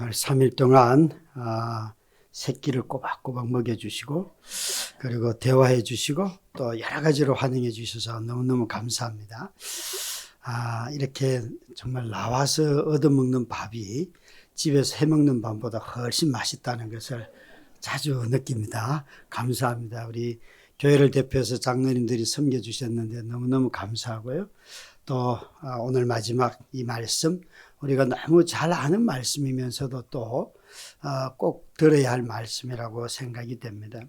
3일 동안 새끼를 꼬박꼬박 먹여주시고 그리고 대화해 주시고 또 여러 가지로 환영해 주셔서 너무너무 감사합니다. 이렇게 정말 나와서 얻어먹는 밥이 집에서 해먹는 밥보다 훨씬 맛있다는 것을 자주 느낍니다. 감사합니다. 우리 교회를 대표해서 장로님들이 섬겨주셨는데 너무너무 감사하고요. 또 오늘 마지막 이 말씀, 우리가 너무 잘 아는 말씀이면서도 또 꼭 들어야 할 말씀이라고 생각이 됩니다.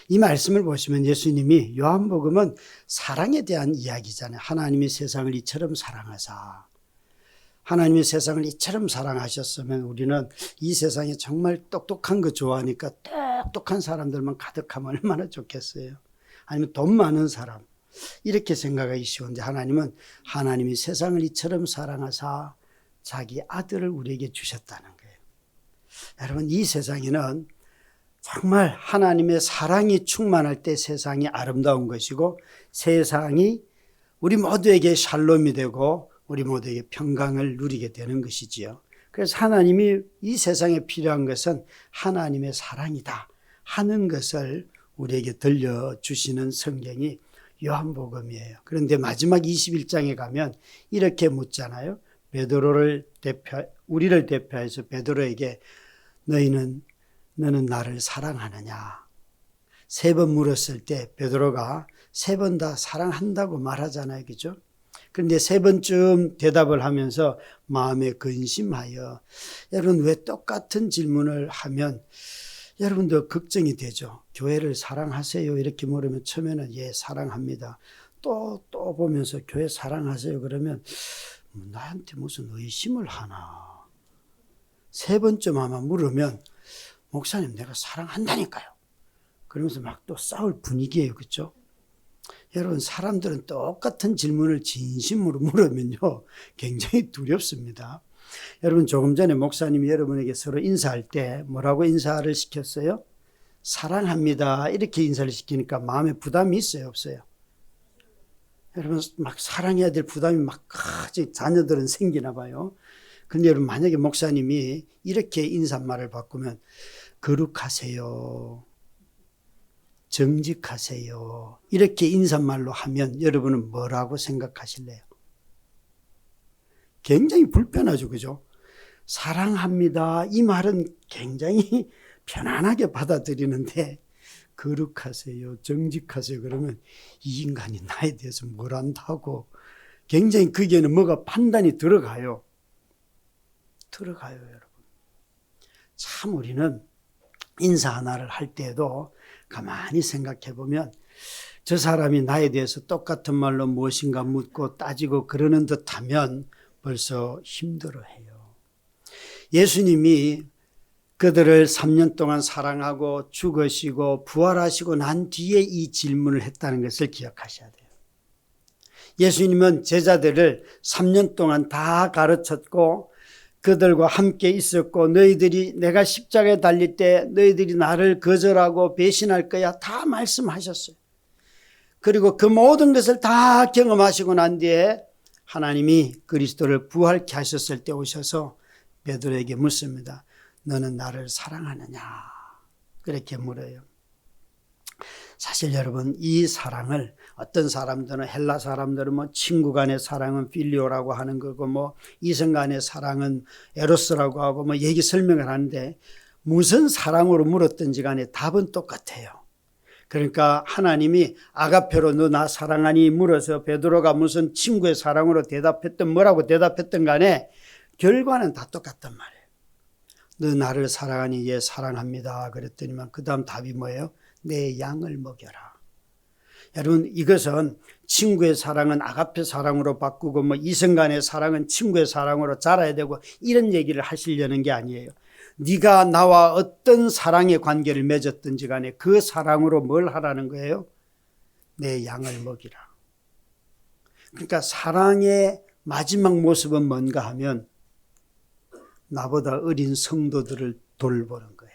이 말씀을 보시면 예수님이, 요한복음은 사랑에 대한 이야기잖아요. 하나님이 세상을 이처럼 사랑하사. 하나님이 세상을 이처럼 사랑하셨으면 우리는 이 세상에 정말 똑똑한 거 좋아하니까 똑똑한 사람들만 가득하면 얼마나 좋겠어요. 아니면 돈 많은 사람, 이렇게 생각하기 쉬운데 하나님은, 하나님이 세상을 이처럼 사랑하사 자기 아들을 우리에게 주셨다는 거예요. 여러분, 이 세상에는 정말 하나님의 사랑이 충만할 때 세상이 아름다운 것이고, 세상이 우리 모두에게 샬롬이 되고 우리 모두에게 평강을 누리게 되는 것이지요. 그래서 하나님이 이 세상에 필요한 것은 하나님의 사랑이다 하는 것을 우리에게 들려주시는 성경이 요한복음이에요. 그런데 마지막 21장에 가면 이렇게 묻잖아요. 우리를 대표해서 베드로에게 너는 나를 사랑하느냐? 3번 물었을 때 베드로가 3번 다 사랑한다고 말하잖아요. 그죠? 그런데 3번쯤 대답을 하면서 마음에 근심하여, 여러분 왜 똑같은 질문을 하면 여러분도 걱정이 되죠. 교회를 사랑하세요? 이렇게 물으면 처음에는 예, 사랑합니다. 또 보면서 교회 사랑하세요? 그러면 나한테 무슨 의심을 하나. 3번쯤 아마 물으면 목사님 내가 사랑한다니까요. 그러면서 막 또 싸울 분위기예요. 그렇죠? 여러분, 사람들은 똑같은 질문을 진심으로 물으면요 굉장히 두렵습니다. 여러분, 조금 전에 목사님이 여러분에게 서로 인사할 때 뭐라고 인사를 시켰어요? 사랑합니다 이렇게 인사를 시키니까 마음에 부담이 있어요, 없어요? 여러분, 막 사랑해야 될 부담이 막 자녀들은 생기나 봐요. 근데 여러분, 만약에 목사님이 이렇게 인사말을 바꾸면 거룩하세요, 정직하세요 이렇게 인사말로 하면 여러분은 뭐라고 생각하실래요? 굉장히 불편하죠. 그죠? 사랑합니다 이 말은 굉장히 편안하게 받아들이는데 거룩하세요, 정직하세요 그러면 이 인간이 나에 대해서 뭘 안다고 굉장히 거기에는 뭐가 판단이 들어가요. 여러분. 참 우리는 인사 하나를 할 때에도 가만히 생각해 보면 저 사람이 나에 대해서 똑같은 말로 무엇인가 묻고 따지고 그러는 듯하면 벌써 힘들어해요. 예수님이 그들을 3년 동안 사랑하고 죽으시고 부활하시고 난 뒤에 이 질문을 했다는 것을 기억하셔야 돼요. 예수님은 제자들을 3년 동안 다 가르쳤고 그들과 함께 있었고, 너희들이 내가 십자가에 달릴 때 너희들이 나를 거절하고 배신할 거야 다 말씀하셨어요. 그리고 그 모든 것을 다 경험하시고 난 뒤에 하나님이 그리스도를 부활케 하셨을 때 오셔서 베드로에게 묻습니다. 너는 나를 사랑하느냐? 그렇게 물어요. 사실 여러분, 이 사랑을 어떤 사람들은, 헬라 사람들은 뭐 친구 간의 사랑은 필리오라고 하는 거고, 뭐 이성 간의 사랑은 에로스라고 하고 뭐 얘기 설명을 하는데, 무슨 사랑으로 물었든지 간에 답은 똑같아요. 그러니까 하나님이 아가페로 너 나 사랑하니 물어서 베드로가 무슨 친구의 사랑으로 대답했든 뭐라고 대답했든 간에 결과는 다 똑같단 말이에요. 너 나를 사랑하니 예 사랑합니다 그랬더니만 그 다음 답이 뭐예요? 내 양을 먹여라. 여러분, 이것은 친구의 사랑은 아가페 사랑으로 바꾸고 뭐 이성 간의 사랑은 친구의 사랑으로 자라야 되고 이런 얘기를 하시려는 게 아니에요. 네가 나와 어떤 사랑의 관계를 맺었든지 간에 그 사랑으로 뭘 하라는 거예요? 내 양을 먹이라. 그러니까 사랑의 마지막 모습은 뭔가 하면 나보다 어린 성도들을 돌보는 거예요.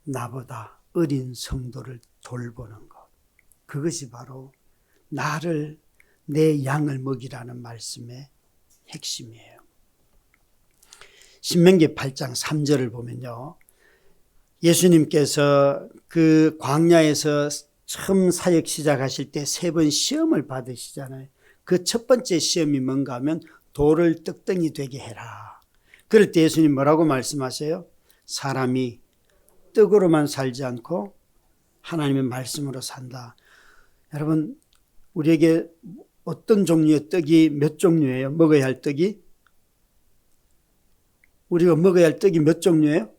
나보다 어린 성도를 돌보는 것. 그것이 바로 나를, 내 양을 먹이라는 말씀의 핵심이에요. 신명기 8장 3절을 보면요. 예수님께서 그 광야에서 처음 사역 시작하실 때 3번 시험을 받으시잖아요. 그 첫 번째 시험이 뭔가 하면 돌을 떡덩이 되게 해라. 그럴 때 예수님 뭐라고 말씀하세요? 사람이 떡으로만 살지 않고 하나님의 말씀으로 산다. 여러분, 우리에게 어떤 종류의 떡이 몇 종류예요? 먹어야 할 떡이? 우리가 먹어야 할 떡이 몇 종류예요?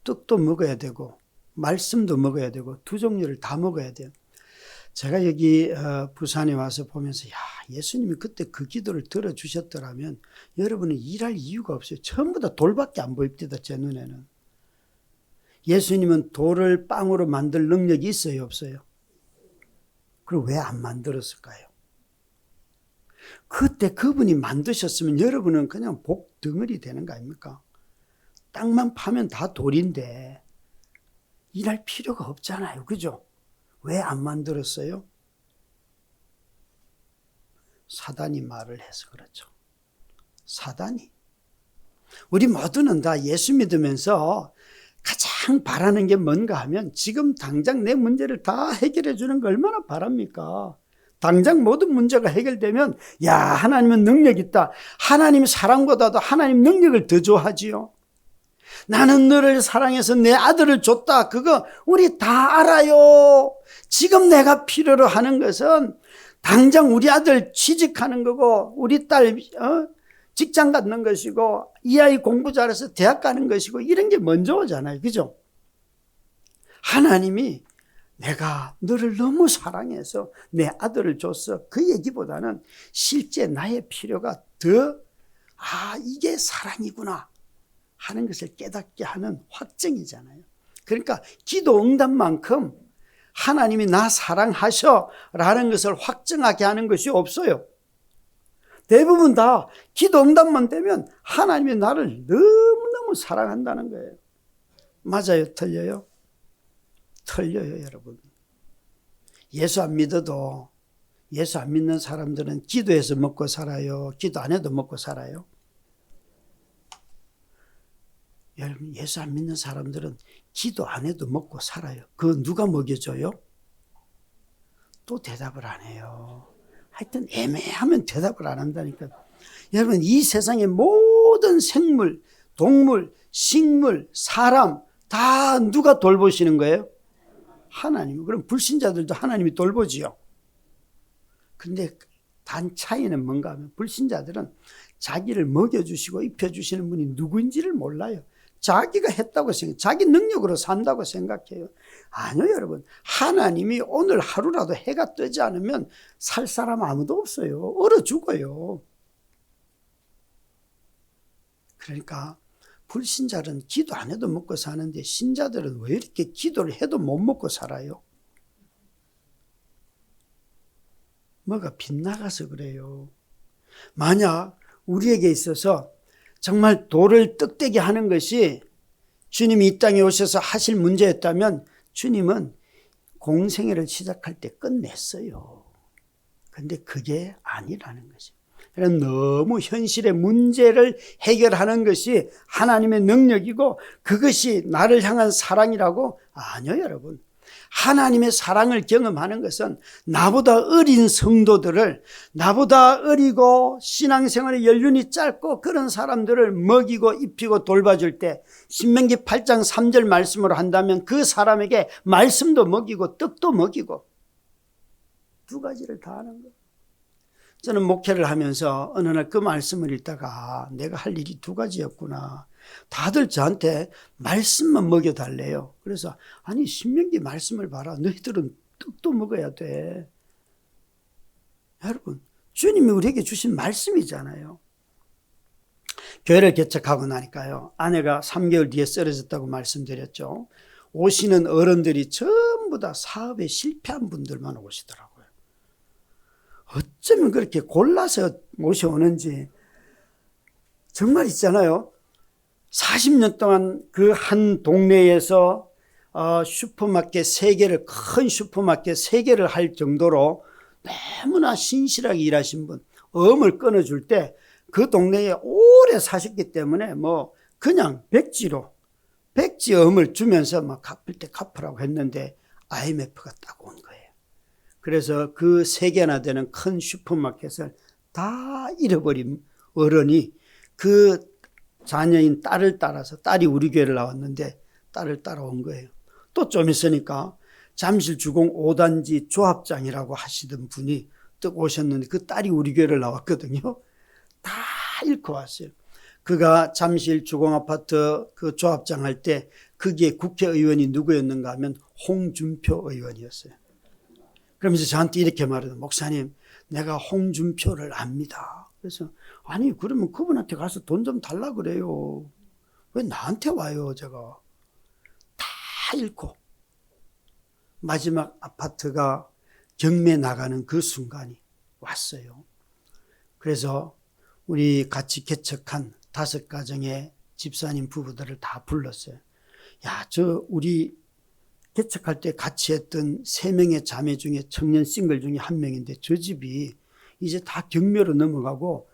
떡도 먹어야 되고 말씀도 먹어야 되고 두 종류를 다 먹어야 돼요. 제가 여기 부산에 와서 보면서 예수님이 그때 그 기도를 들어주셨더라면 여러분은 일할 이유가 없어요. 전부 다 돌밖에 안 보입니다. 제 눈에는. 예수님은 돌을 빵으로 만들 능력이 있어요? 없어요? 그럼 왜 안 만들었을까요? 그때 그분이 만드셨으면 여러분은 그냥 복 덩어리 되는 거 아닙니까? 땅만 파면 다 돌인데 일할 필요가 없잖아요. 그죠? 왜 안 만들었어요? 사단이 말을 해서 그렇죠. 사단이. 우리 모두는 다 예수 믿으면서 가장 바라는 게 뭔가 하면 지금 당장 내 문제를 다 해결해 주는 거 얼마나 바랍니까? 당장 모든 문제가 해결되면 하나님은 능력 있다. 하나님 사랑보다도 하나님 능력을 더 좋아하지요. 나는 너를 사랑해서 내 아들을 줬다. 그거 우리 다 알아요. 지금 내가 필요로 하는 것은 당장 우리 아들 취직하는 거고 우리 딸 직장 갖는 것이고 이 아이 공부 잘해서 대학 가는 것이고 이런 게 먼저 오잖아요. 그죠? 하나님이 내가 너를 너무 사랑해서 내 아들을 줬어. 그 얘기보다는 실제 나의 필요가 더 이게 사랑이구나 하는 것을 깨닫게 하는 확증이잖아요. 그러니까 기도 응답만큼 하나님이 나 사랑하셔 라는 것을 확증하게 하는 것이 없어요. 대부분 다 기도 응답만 되면 하나님이 나를 너무너무 사랑한다는 거예요. 맞아요? 틀려요? 틀려요, 여러분. 예수 안 믿어도 예수 안 믿는 사람들은 기도해서 먹고 살아요? 기도 안 해도 먹고 살아요? 여러분, 예수 안 믿는 사람들은 기도 안 해도 먹고 살아요. 그거 누가 먹여줘요? 또 대답을 안 해요. 하여튼 애매하면 대답을 안 한다니까. 여러분, 이 세상의 모든 생물, 동물, 식물, 사람 다 누가 돌보시는 거예요? 하나님. 그럼 불신자들도 하나님이 돌보지요. 근데 단 차이는 뭔가 하면 불신자들은 자기를 먹여주시고 입혀주시는 분이 누구인지를 몰라요. 자기가 했다고 생각, 자기 능력으로 산다고 생각해요. 아니요, 여러분. 하나님이 오늘 하루라도 해가 뜨지 않으면 살 사람 아무도 없어요. 얼어 죽어요. 그러니까 불신자는 기도 안 해도 먹고 사는데 신자들은 왜 이렇게 기도를 해도 못 먹고 살아요? 뭐가 빗나가서 그래요. 만약 우리에게 있어서 정말 돌을 떡되게 하는 것이 주님이 이 땅에 오셔서 하실 문제였다면 주님은 공생애를 시작할 때 끝냈어요. 그런데 그게 아니라는 거죠. 너무 현실의 문제를 해결하는 것이 하나님의 능력이고 그것이 나를 향한 사랑이라고? 아니요, 여러분. 하나님의 사랑을 경험하는 것은 나보다 어린 성도들을, 나보다 어리고 신앙생활의 연륜이 짧고 그런 사람들을 먹이고 입히고 돌봐줄 때 신명기 8장 3절 말씀으로 한다면 그 사람에게 말씀도 먹이고 떡도 먹이고 두 가지를 다 하는 거예요. 저는 목회를 하면서 어느 날 그 말씀을 읽다가 내가 할 일이 두 가지였구나. 다들 저한테 말씀만 먹여달래요. 그래서 아니 신명기 말씀을 봐라. 너희들은 떡도 먹어야 돼. 여러분, 주님이 우리에게 주신 말씀이잖아요. 교회를 개척하고 나니까요. 아내가 3개월 뒤에 쓰러졌다고 말씀드렸죠. 오시는 어른들이 전부 다 사업에 실패한 분들만 오시더라고요. 어쩌면 그렇게 골라서 모셔오는지. 정말 있잖아요. 40년 동안 그 한 동네에서 슈퍼마켓 3개를, 큰 슈퍼마켓 3개를 할 정도로 너무나 신실하게 일하신 분, 어음을 끊어줄 때 그 동네에 오래 사셨기 때문에 뭐 그냥 백지음을 주면서 막 갚을 때 갚으라고 했는데 IMF가 딱 온 거예요. 그래서 그 3개나 되는 큰 슈퍼마켓을 다 잃어버린 어른이 그 자녀인 딸을 따라서, 딸이 우리 교회를 나왔는데 딸을 따라온 거예요. 또 좀 있으니까 잠실주공 5단지 조합장이라고 하시던 분이 또 오셨는데 그 딸이 우리 교회를 나왔거든요. 다 잃고 왔어요. 그가 잠실주공아파트 그 조합장 할 때 거기에 국회의원이 누구였는가 하면 홍준표 의원이었어요. 그러면서 저한테 이렇게 말해요. 목사님, 내가 홍준표를 압니다. 그래서 아니 그러면 그분한테 가서 돈 좀 달라 그래요. 왜 나한테 와요? 제가 다 잃고 마지막 아파트가 경매 나가는 그 순간이 왔어요. 그래서 우리 같이 개척한 5가정의 집사님 부부들을 다 불렀어요. 야, 우리 개척할 때 같이 했던 3명의 자매 중에 청년 싱글 중에 1명인데 저 집이 이제 다 경매로 넘어가고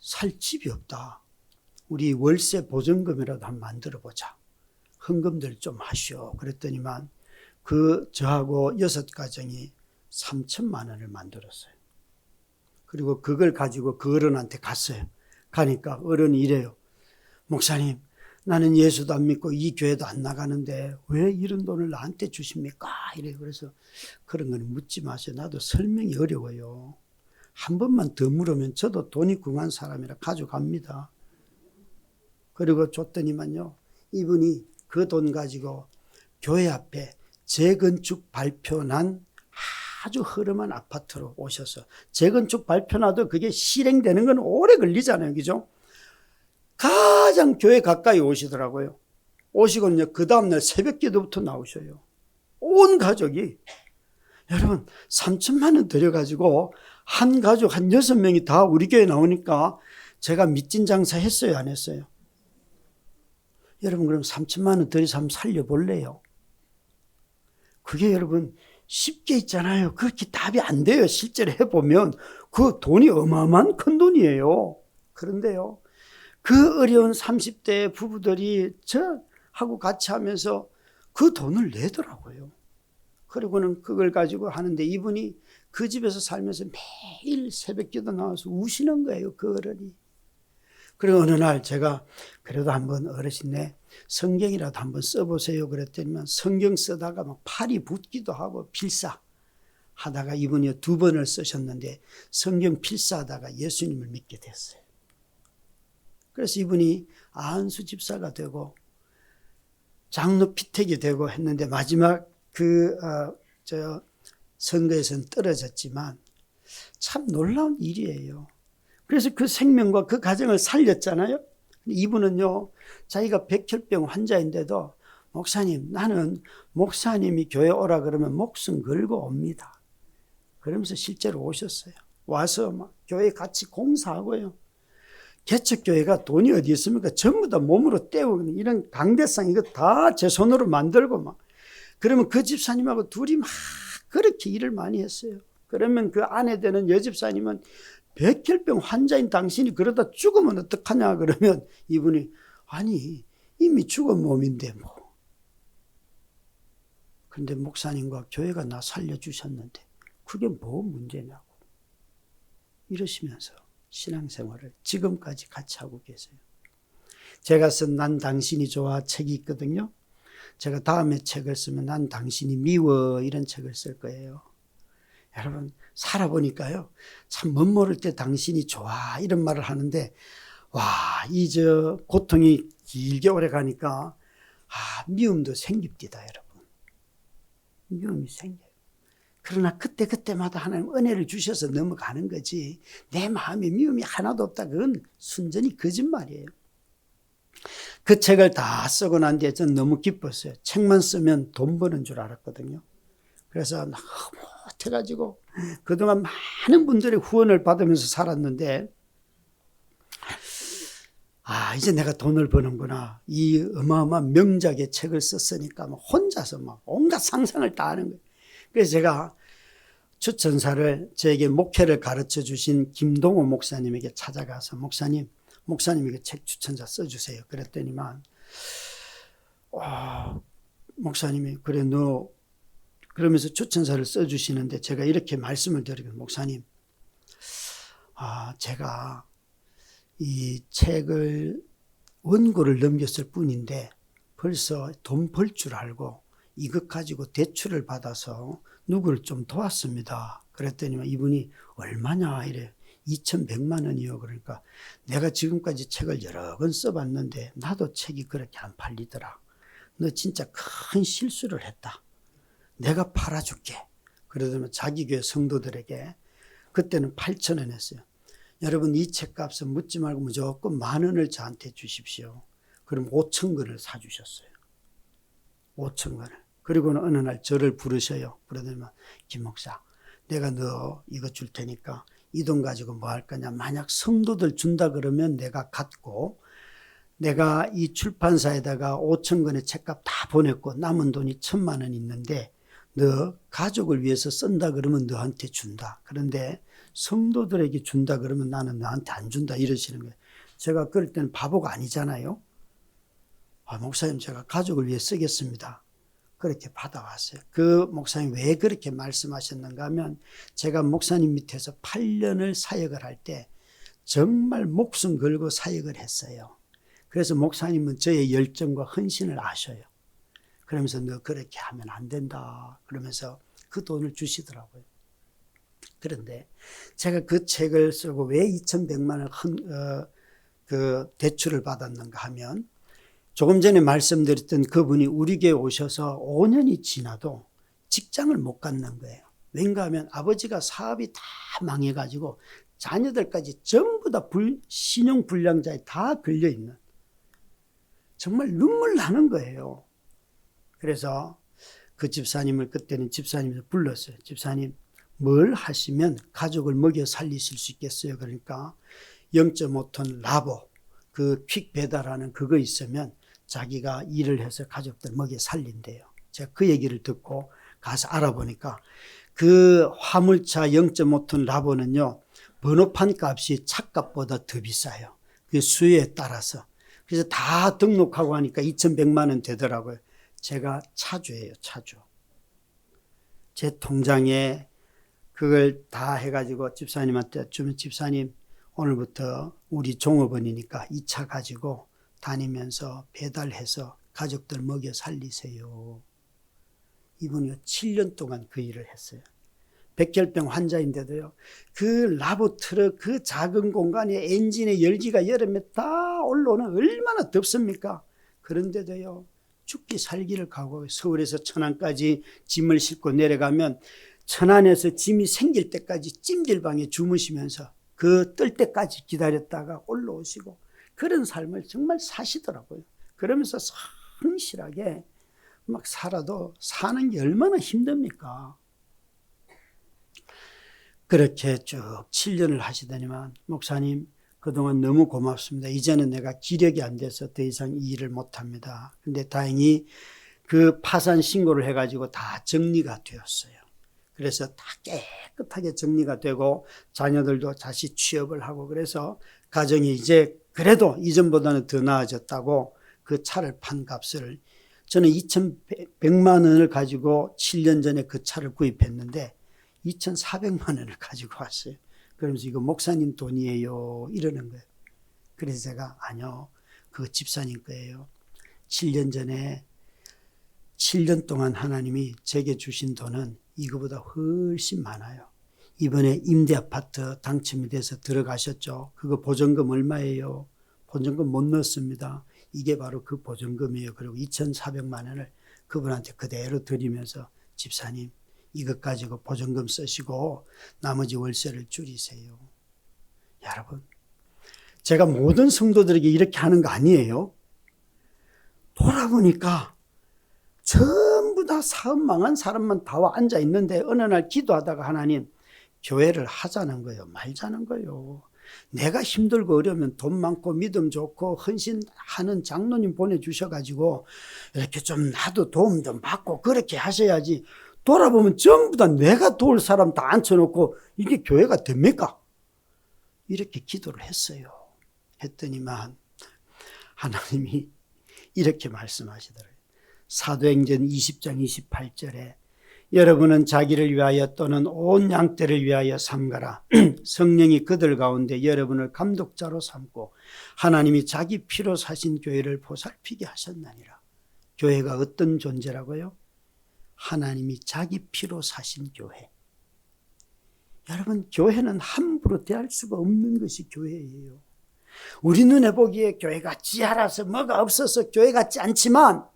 살 집이 없다. 우리 월세 보증금이라도 한번 만들어 보자. 헌금들 좀 하시오. 그랬더니만 저하고 6가정이 3천만 원을 만들었어요. 그리고 그걸 가지고 그 어른한테 갔어요. 가니까 어른이 이래요. 목사님, 나는 예수도 안 믿고 이 교회도 안 나가는데 왜 이런 돈을 나한테 주십니까? 이래요. 그래서 그런 건 묻지 마세요. 나도 설명이 어려워요. 한 번만 더 물으면 저도 돈이 궁한 사람이라 가져갑니다. 그리고 줬더니만요, 이분이 그 돈 가지고 교회 앞에 재건축 발표난 아주 허름한 아파트로 오셔서, 재건축 발표나도 그게 실행되는 건 오래 걸리잖아요. 그죠? 가장 교회 가까이 오시더라고요. 오시고는요, 그 다음날 새벽 기도부터 나오셔요. 온 가족이. 여러분, 3천만 원 들여가지고 한 가족 한 6명이 다 우리 교회 나오니까 제가 밑진 장사 했어요, 안 했어요? 여러분, 그럼 3천만 원 들여서 한번 살려볼래요? 그게 여러분 쉽게 있잖아요. 그렇게 답이 안 돼요. 실제로 해보면 그 돈이 어마어마한 큰 돈이에요. 그런데요, 그 어려운 30대 부부들이 저하고 같이 하면서 그 돈을 내더라고요. 그리고는 그걸 가지고 하는데 이분이 그 집에서 살면서 매일 새벽기도 나와서 우시는 거예요. 그 어른이. 그리고 어느 날 제가 그래도 한번 어르신네 성경이라도 한번 써보세요 그랬더니만 성경 쓰다가 막 팔이 붓기도 하고 필사 하다가 이분이 2번을 쓰셨는데 성경 필사하다가 예수님을 믿게 됐어요. 그래서 이분이 안수 집사가 되고 장로 피택이 되고 했는데 마지막 선거에서는 떨어졌지만 참 놀라운 일이에요. 그래서 그 생명과 그 가정을 살렸잖아요. 이분은요, 자기가 백혈병 환자인데도 목사님, 나는 목사님이 교회 오라 그러면 목숨 걸고 옵니다. 그러면서 실제로 오셨어요. 와서 막 교회 같이 공사하고요. 개척교회가 돈이 어디 있습니까? 전부 다 몸으로 떼고 이런 강대상 이거 다 제 손으로 만들고 막. 그러면 그 집사님하고 둘이 막 그렇게 일을 많이 했어요. 그러면 그 아내 되는 여집사님은 백혈병 환자인 당신이 그러다 죽으면 어떡하냐 그러면 이분이 아니 이미 죽은 몸인데 뭐. 그런데 목사님과 교회가 나 살려주셨는데 그게 뭐 문제냐고 이러시면서 신앙생활을 지금까지 같이 하고 계세요. 제가 쓴 난 당신이 좋아 책이 있거든요. 제가 다음에 책을 쓰면 난 당신이 미워 이런 책을 쓸 거예요. 여러분 살아보니까요 참 멋모를 때 당신이 좋아 이런 말을 하는데 와, 이 고통이 길게 오래 가니까 미움도 생깁니다. 여러분 미움이 생겨요. 그러나 그때마다 하나님 은혜를 주셔서 넘어가는 거지 내 마음에 미움이 하나도 없다 그건 순전히 거짓말이에요. 그 책을 다 쓰고 난 뒤에 전 너무 기뻤어요. 책만 쓰면 돈 버는 줄 알았거든요. 그래서 너무 못해가지고 그동안 많은 분들의 후원을 받으면서 살았는데 이제 내가 돈을 버는구나. 이 어마어마한 명작의 책을 썼으니까 막 혼자서 막 온갖 상상을 다 하는 거예요. 그래서 제가 추천사를 저에게 목회를 가르쳐 주신 김동호 목사님에게 찾아가서 목사님 이거 책 추천사 써주세요. 그랬더니만 목사님이 그래 너 그러면서 추천사를 써주시는데 제가 이렇게 말씀을 드리고 목사님 제가 이 책을 원고를 넘겼을 뿐인데 벌써 돈 벌 줄 알고 이것 가지고 대출을 받아서 누구를 좀 도왔습니다. 그랬더니 이분이 얼마냐 이래 2,100만 원이요. 그러니까 내가 지금까지 책을 여러 권 써봤는데 나도 책이 그렇게 안 팔리더라. 너 진짜 큰 실수를 했다. 내가 팔아줄게. 그러더니 자기 교회 성도들에게 그때는 8,000원 했어요. 여러분 이 책값은 묻지 말고 무조건 10,000원을 저한테 주십시오. 그럼 5,000권을 사주셨어요. 5,000권을. 그리고는 어느 날 저를 부르셔요. 그러더니만 김 목사 내가 너 이거 줄 테니까 이 돈 가지고 뭐 할 거냐. 만약 성도들 준다 그러면 내가 갖고 내가 이 출판사에다가 5,000권의 책값 다 보냈고 남은 돈이 1,000만 원 있는데 너 가족을 위해서 쓴다 그러면 너한테 준다. 그런데 성도들에게 준다 그러면 나는 너한테 안 준다 이러시는 거예요. 제가 그럴 때는 바보가 아니잖아요. 목사님 제가 가족을 위해 쓰겠습니다. 그렇게 받아왔어요. 그 목사님 왜 그렇게 말씀하셨는가 하면 제가 목사님 밑에서 8년을 사역을 할 때 정말 목숨 걸고 사역을 했어요. 그래서 목사님은 저의 열정과 헌신을 아셔요. 그러면서 너 그렇게 하면 안 된다 그러면서 그 돈을 주시더라고요. 그런데 제가 그 책을 쓰고 왜 2,100만 원 그 대출을 받았는가 하면 조금 전에 말씀드렸던 그분이 우리 교회에 오셔서 5년이 지나도 직장을 못 갖는 거예요. 왠가 하면 아버지가 사업이 다 망해가지고 자녀들까지 전부 다 신용불량자에 다 걸려있는 정말 눈물 나는 거예요. 그래서 그 집사님을 그때는 집사님을 불렀어요. 집사님 뭘 하시면 가족을 먹여 살리실 수 있겠어요? 그러니까 0.5톤 라보 그 퀵 배달하는 그거 있으면 자기가 일을 해서 가족들 먹여 살린대요. 제가 그 얘기를 듣고 가서 알아보니까 그 화물차 0.5톤 라보는요 번호판 값이 차값보다 더 비싸요. 그 수요에 따라서. 그래서 다 등록하고 하니까 2,100만 원 되더라고요. 제가 차주예요. 차주. 제 통장에 그걸 다 해가지고 집사님한테 주면 집사님 오늘부터 우리 종업원이니까 이 차 가지고 다니면서 배달해서 가족들 먹여 살리세요. 이분이 7년 동안 그 일을 했어요. 백혈병 환자인데도요. 그 라보 트럭 그 작은 공간에 엔진의 열기가 여름에 다 올라오는 얼마나 덥습니까? 그런데도요. 죽기 살기를 각오하고 서울에서 천안까지 짐을 싣고 내려가면 천안에서 짐이 생길 때까지 찜질방에 주무시면서 그 뜰 때까지 기다렸다가 올라오시고 그런 삶을 정말 사시더라고요. 그러면서 성실하게 막 살아도 사는 게 얼마나 힘듭니까? 그렇게 쭉 7년을 하시더니만 목사님 그동안 너무 고맙습니다. 이제는 내가 기력이 안 돼서 더 이상 이 일을 못합니다. 근데 다행히 그 파산 신고를 해가지고 다 정리가 되었어요. 그래서 다 깨끗하게 정리가 되고 자녀들도 다시 취업을 하고 그래서 가정이 이제 그래도 이전보다는 더 나아졌다고 그 차를 판 값을 저는 2,100만 원을 가지고 7년 전에 그 차를 구입했는데 2,400만 원을 가지고 왔어요. 그러면서 이거 목사님 돈이에요 이러는 거예요. 그래서 제가 아니요 그거 집사님 거예요. 7년 전에 7년 동안 하나님이 제게 주신 돈은 이거보다 훨씬 많아요. 이번에 임대아파트 당첨이 돼서 들어가셨죠. 그거 보증금 얼마예요? 보증금 못 넣었습니다. 이게 바로 그 보증금이에요. 그리고 2,400만 원을 그분한테 그대로 드리면서 집사님 이것 가지고 보증금 쓰시고 나머지 월세를 줄이세요. 여러분 제가 모든 성도들에게 이렇게 하는 거 아니에요. 돌아보니까 전부 다 사업 망한 사람만 다 와 앉아 있는데 어느 날 기도하다가 하나님 교회를 하자는 거예요. 말자는 거예요. 내가 힘들고 어려우면 돈 많고 믿음 좋고 헌신하는 장로님 보내주셔가지고 이렇게 좀 나도 도움 좀 받고 그렇게 하셔야지 돌아보면 전부 다 내가 도울 사람 다 앉혀놓고 이게 교회가 됩니까? 이렇게 기도를 했어요. 했더니만 하나님이 이렇게 말씀하시더라고요. 사도행전 20장 28절에 여러분은 자기를 위하여 또는 온 양떼를 위하여 삼가라. 성령이 그들 가운데 여러분을 감독자로 삼고 하나님이 자기 피로 사신 교회를 보살피게 하셨나니라. 교회가 어떤 존재라고요? 하나님이 자기 피로 사신 교회. 여러분, 교회는 함부로 대할 수가 없는 것이 교회예요. 우리 눈에 보기에 교회 같지 않아서 뭐가 없어서 교회 같지 않지만,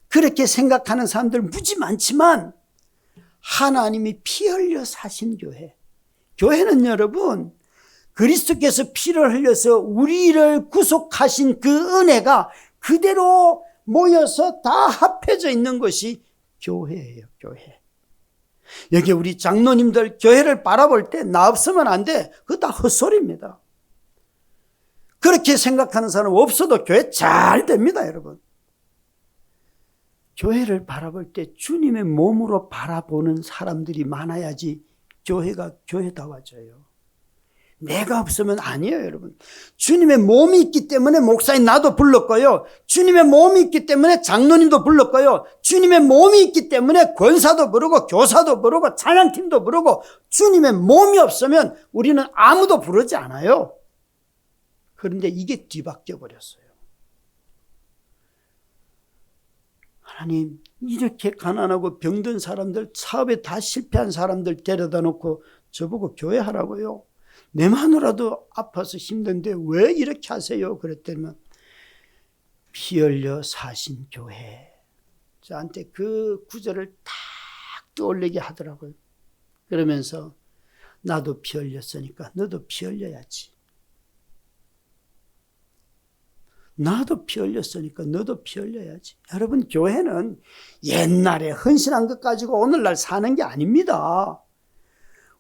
그렇게 생각하는 사람들 무지 많지만 하나님이 피 흘려 사신 교회. 교회는 여러분, 그리스도께서 피를 흘려서 우리를 구속하신 그 은혜가 그대로 모여서 다 합해져 있는 것이 교회예요. 교회. 여기 우리 장로님들 교회를 바라볼 때 나 없으면 안 돼. 그거 다 헛소리입니다. 그렇게 생각하는 사람 없어도 교회 잘 됩니다, 여러분. 교회를 바라볼 때 주님의 몸으로 바라보는 사람들이 많아야지 교회가 교회다워져요. 내가 없으면 아니에요, 여러분. 주님의 몸이 있기 때문에 목사인 나도 불렀고요. 주님의 몸이 있기 때문에 장로님도 불렀고요. 주님의 몸이 있기 때문에 권사도 부르고 교사도 부르고 찬양팀도 부르고, 주님의 몸이 없으면 우리는 아무도 부르지 않아요. 그런데 이게 뒤바뀌어 버렸어요. 하나님, 이렇게 가난하고 병든 사람들, 사업에 다 실패한 사람들 데려다 놓고 저보고 교회 하라고요? 내 마누라도 아파서 힘든데 왜 이렇게 하세요? 그랬더니 피 흘려 사신 교회. 저한테 그 구절을 딱 떠올리게 하더라고요. 그러면서 나도 피 흘렸으니까 너도 피 흘려야지. 나도 피 흘렸으니까 너도 피 흘려야지. 여러분, 교회는 옛날에 헌신한 것 가지고 오늘날 사는 게 아닙니다.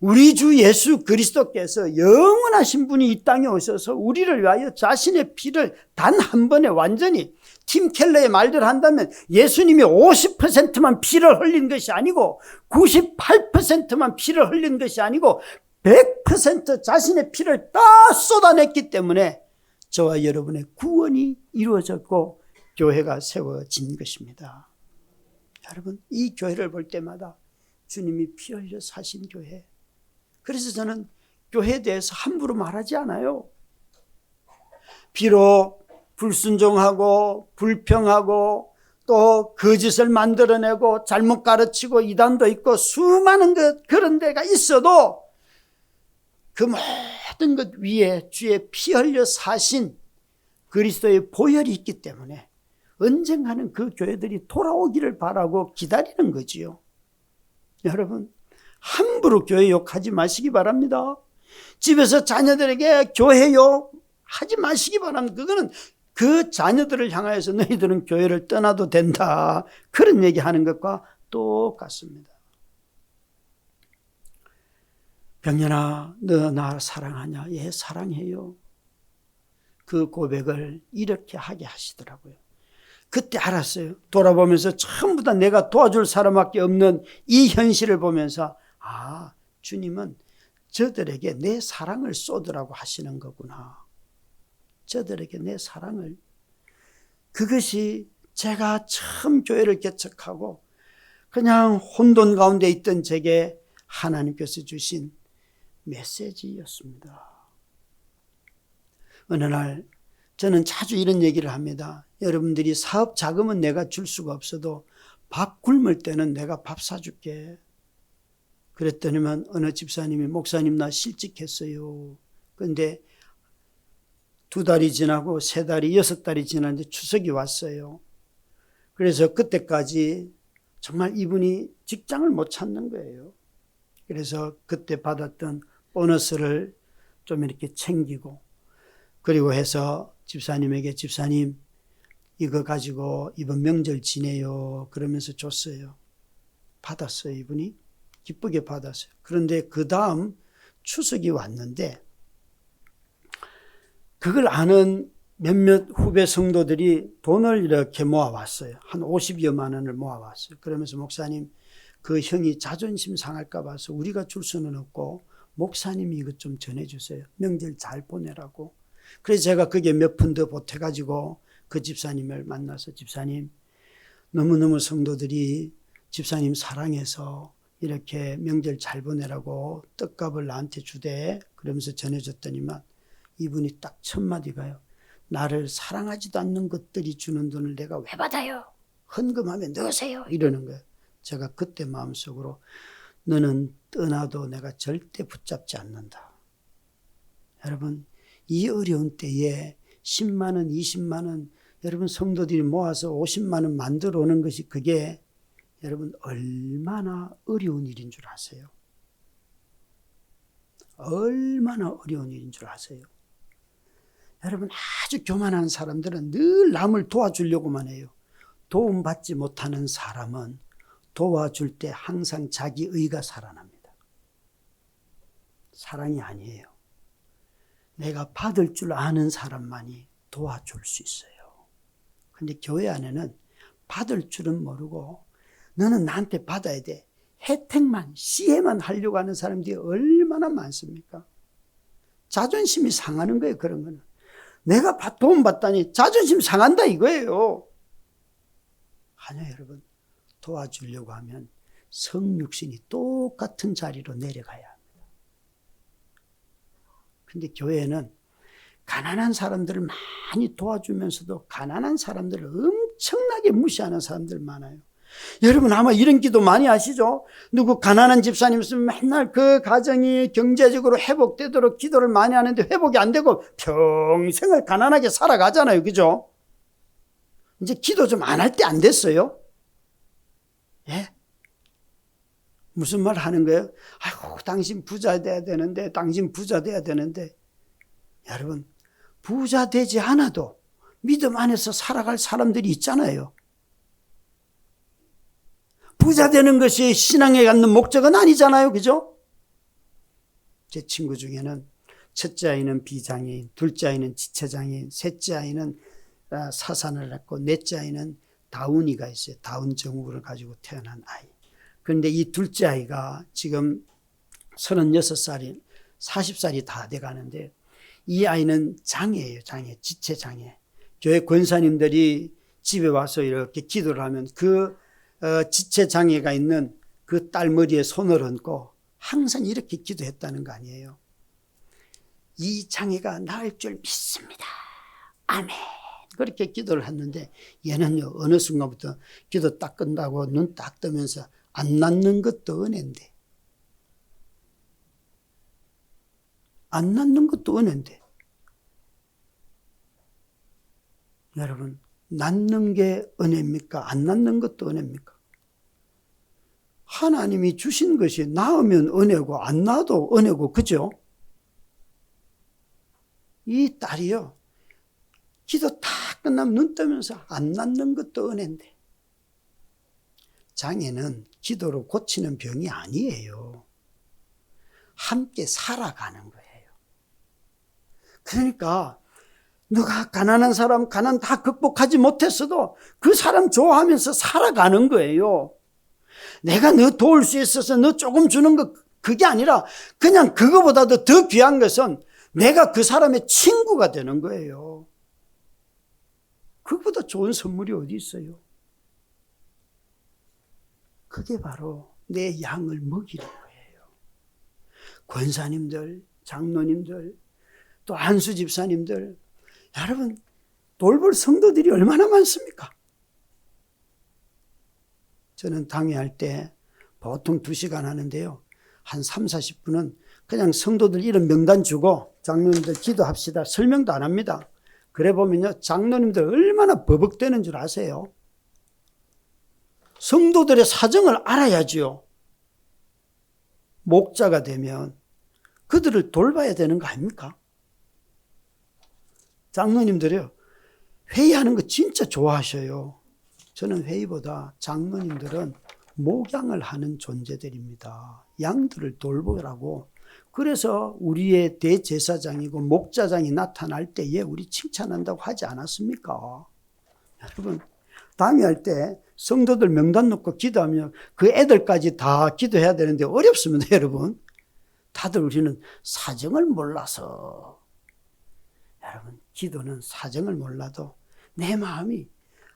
우리 주 예수 그리스도께서 영원하신 분이 이 땅에 오셔서 우리를 위하여 자신의 피를 단 한 번에 완전히, 팀 켈러의 말대로 한다면 예수님이 50%만 피를 흘린 것이 아니고 98%만 피를 흘린 것이 아니고 100% 자신의 피를 다 쏟아냈기 때문에 저와 여러분의 구원이 이루어졌고 교회가 세워진 것입니다. 여러분, 이 교회를 볼 때마다 주님이 피 흘려 사신 교회. 그래서 저는 교회에 대해서 함부로 말하지 않아요. 비록 불순종하고 불평하고 또 거짓을 만들어내고 잘못 가르치고 이단도 있고 수많은 그런 데가 있어도 그 모든 것 위에 주의 피 흘려 사신 그리스도의 보혈이 있기 때문에 언젠가는 그 교회들이 돌아오기를 바라고 기다리는 거지요. 여러분, 함부로 교회 욕하지 마시기 바랍니다. 집에서 자녀들에게 교회 욕하지 마시기 바랍니다. 그거는 그 자녀들을 향하여서 너희들은 교회를 떠나도 된다, 그런 얘기하는 것과 똑같습니다. 병연아, 너 나 사랑하냐? 예, 사랑해요. 그 고백을 이렇게 하게 하시더라고요. 그때 알았어요. 돌아보면서 전부 다 내가 도와줄 사람밖에 없는 이 현실을 보면서, 아, 주님은 저들에게 내 사랑을 쏟으라고 하시는 거구나. 저들에게 내 사랑을. 그것이 제가 처음 교회를 개척하고 그냥 혼돈 가운데 있던 제게 하나님께서 주신 메시지였습니다. 어느 날 저는 자주 이런 얘기를 합니다. 여러분들이 사업 자금은 내가 줄 수가 없어도 밥 굶을 때는 내가 밥 사줄게. 그랬더니만 어느 집사님이, 목사님 나 실직했어요. 그런데 2달이 지나고 3달이 6달이 지났는데 추석이 왔어요. 그래서 그때까지 정말 이분이 직장을 못 찾는 거예요. 그래서 그때 받았던 보너스를 좀 이렇게 챙기고, 그리고 해서 집사님에게, 집사님 이거 가지고 이번 명절 지내요, 그러면서 줬어요. 받았어요. 이분이 기쁘게 받았어요. 그런데 그 다음 추석이 왔는데 그걸 아는 몇몇 후배 성도들이 돈을 이렇게 모아왔어요. 한 50여만 원을 모아왔어요. 그러면서 목사님, 그 형이 자존심 상할까 봐서 우리가 줄 수는 없고 목사님이 이것 좀 전해주세요. 명절 잘 보내라고. 그래서 제가 그게 몇 푼 더 보태가지고 그 집사님을 만나서 집사님 너무너무 성도들이 집사님 사랑해서 이렇게 명절 잘 보내라고 떡값을 나한테 주대. 그러면서 전해줬더니만 이분이 딱 첫 마디가요. 나를 사랑하지도 않는 것들이 주는 돈을 내가 왜 받아요? 헌금하면 넣으세요. 이러는 거예요. 제가 그때 마음속으로 너는 떠나도 내가 절대 붙잡지 않는다. 여러분 이 어려운 때에 10만 원, 20만 원 여러분 성도들이 모아서 50만 원 만들어 오는 것이 그게 여러분 얼마나 어려운 일인 줄 아세요? 얼마나 어려운 일인 줄 아세요? 여러분 아주 교만한 사람들은 늘 남을 도와주려고만 해요. 도움받지 못하는 사람은 도와줄 때 항상 자기 의가 살아납니다. 사랑이 아니에요. 내가 받을 줄 아는 사람만이 도와줄 수 있어요. 근데 교회 안에는 받을 줄은 모르고 너는 나한테 받아야 돼. 혜택만, 시혜만 하려고 하는 사람들이 얼마나 많습니까? 자존심이 상하는 거예요. 그런 거는. 내가 도움받다니 자존심 상한다 이거예요. 아니요 여러분. 도와주려고 하면 성육신이 똑같은 자리로 내려가야 합니다. 근데 교회는 가난한 사람들을 많이 도와주면서도 가난한 사람들을 엄청나게 무시하는 사람들 많아요. 여러분 아마 이런 기도 많이 하시죠? 누구 가난한 집사님 있으면 맨날 그 가정이 경제적으로 회복되도록 기도를 많이 하는데 회복이 안 되고 평생을 가난하게 살아가잖아요. 그죠? 이제 기도 좀 안 할 때 안 됐어요? 예? 무슨 말 하는 거예요? 아이고, 당신 부자 돼야 되는데, 당신 부자 돼야 되는데. 여러분, 부자 되지 않아도 믿음 안에서 살아갈 사람들이 있잖아요. 부자 되는 것이 신앙에 갖는 목적은 아니잖아요. 그죠? 제 친구 중에는 첫째 아이는 비장애인, 둘째 아이는 지체장애인, 셋째 아이는 사산을 했고, 넷째 아이는 다운이가 있어요. 다운 증후군을 가지고 태어난 아이. 그런데 이 둘째 아이가 지금 36살이, 40살이 다 돼 가는데 이 아이는 장애예요. 장애, 지체장애. 교회 권사님들이 집에 와서 이렇게 기도를 하면 그 지체장애가 있는 그 딸 머리에 손을 얹고 항상 이렇게 기도했다는 거 아니에요. 이 장애가 나을 줄 믿습니다. 아멘. 그렇게 기도를 했는데 얘는요 어느 순간부터 기도 딱 끝나고 눈 딱 뜨면서 안 낫는 것도 은혜인데 안 낫는 것도 은혜인데 여러분 낫는 게 은혜입니까? 안 낫는 것도 은혜입니까? 하나님이 주신 것이 나으면 은혜고 안 나도 은혜고 그죠? 이 딸이요 기도 다 끝나면 눈 뜨면서 안 낫는 것도 은혜인데 장애는 기도로 고치는 병이 아니에요. 함께 살아가는 거예요. 그러니까 누가 가난한 사람 가난 다 극복하지 못했어도 그 사람 좋아하면서 살아가는 거예요. 내가 너 도울 수 있어서 너 조금 주는 거 그게 아니라 그냥 그거보다도 더 귀한 것은 내가 그 사람의 친구가 되는 거예요. 그거보다 좋은 선물이 어디 있어요? 그게 바로 내 양을 먹이는 거예요. 권사님들, 장로님들, 또 안수 집사님들, 여러분 돌볼 성도들이 얼마나 많습니까? 저는 당회할 때 보통 2시간 하는데요. 한 3, 40분은 그냥 성도들 이름 명단 주고 장로님들 기도합시다. 설명도 안 합니다. 그래 보면요. 장로님들 얼마나 버벅대는 줄 아세요? 성도들의 사정을 알아야지요. 목자가 되면 그들을 돌봐야 되는 거 아닙니까? 장로님들이요. 회의하는 거 진짜 좋아하셔요. 저는 회의보다 장로님들은 목양을 하는 존재들입니다. 양들을 돌보라고. 그래서 우리의 대제사장이고 목자장이 나타날 때에 우리 칭찬한다고 하지 않았습니까? 여러분 당회할 때 성도들 명단 놓고 기도하면 그 애들까지 다 기도해야 되는데 어렵습니다, 여러분. 다들 우리는 사정을 몰라서. 여러분, 기도는 사정을 몰라도 내 마음이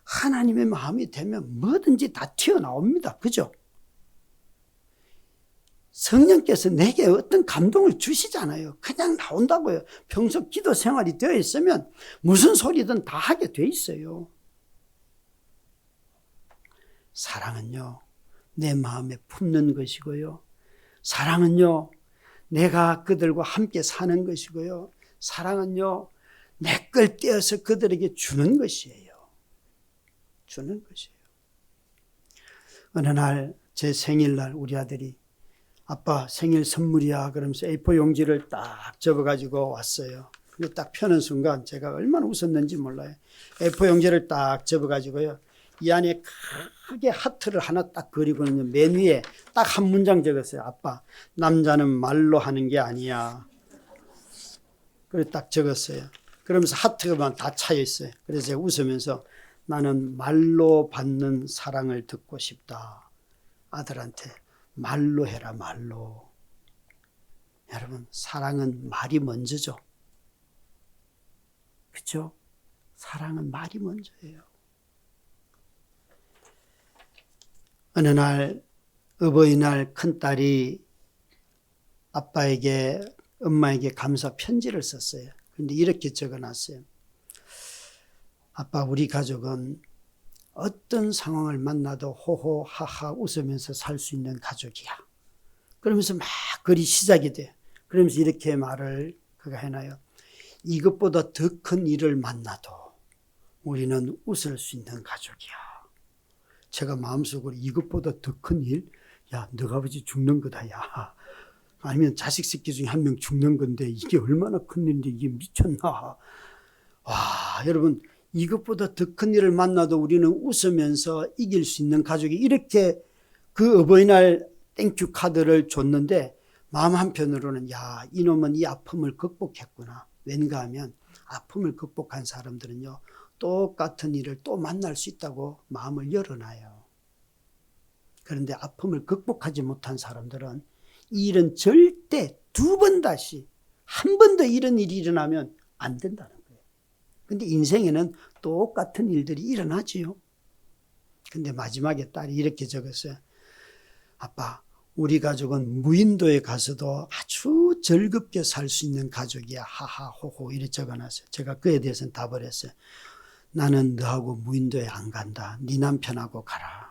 하나님의 마음이 되면 뭐든지 다 튀어나옵니다. 그죠? 성령께서 내게 어떤 감동을 주시잖아요. 그냥 나온다고요. 평소 기도 생활이 되어 있으면 무슨 소리든 다 하게 돼 있어요. 사랑은요, 내 마음에 품는 것이고요. 사랑은요, 내가 그들과 함께 사는 것이고요. 사랑은요, 내 걸 떼어서 그들에게 주는 것이에요. 주는 것이에요. 어느 날 제 생일날 우리 아들이 아빠 생일 선물이야 그러면서 A4 용지를 딱 접어가지고 왔어요. 근데 딱 펴는 순간 제가 얼마나 웃었는지 몰라요. A4 용지를 딱 접어가지고요. 이 안에 크게 하트를 하나 딱 그리고는요. 맨 위에 딱 한 문장 적었어요. 아빠, 남자는 말로 하는 게 아니야. 그래서 딱 적었어요. 그러면서 하트가 다 차여 있어요. 그래서 제가 웃으면서 나는 말로 받는 사랑을 듣고 싶다. 아들한테 말로 해라, 말로. 여러분, 사랑은 말이 먼저죠. 그렇죠? 사랑은 말이 먼저예요. 어느 날 어버이날 큰딸이 아빠에게 엄마에게 감사 편지를 썼어요. 그런데 이렇게 적어놨어요. 아빠, 우리 가족은 어떤 상황을 만나도 호호 하하 웃으면서 살 수 있는 가족이야. 그러면서 막 글이 시작이 돼. 그러면서 이렇게 말을 그가 해놔요. 이것보다 더 큰 일을 만나도 우리는 웃을 수 있는 가족이야. 제가 마음속으로 이것보다 더 큰 일? 야, 너가 아버지 죽는 거다, 야. 아니면 자식 새끼 중에 한 명 죽는 건데 이게 얼마나 큰 일인데 이게 미쳤나. 와, 여러분, 이것보다 더 큰 일을 만나도 우리는 웃으면서 이길 수 있는 가족이 이렇게 그 어버이날 땡큐 카드를 줬는데 마음 한편으로는 야, 이놈은 이 아픔을 극복했구나. 왠가 하면 아픔을 극복한 사람들은요, 똑같은 일을 또 만날 수 있다고 마음을 열어놔요. 그런데 아픔을 극복하지 못한 사람들은 이 일은 절대 두 번 다시 한 번 더 이런 일이 일어나면 안 된다는 거예요. 근데 인생에는 똑같은 일들이 일어나지요. 근데 마지막에 딸이 이렇게 적었어요. 아빠, 우리 가족은 무인도에 가서도 아주 즐겁게 살 수 있는 가족이야. 하하호호 이렇게 적어놨어요. 제가 그에 대해서는 답을 했어요. 나는 너하고 무인도에 안 간다. 네 남편하고 가라.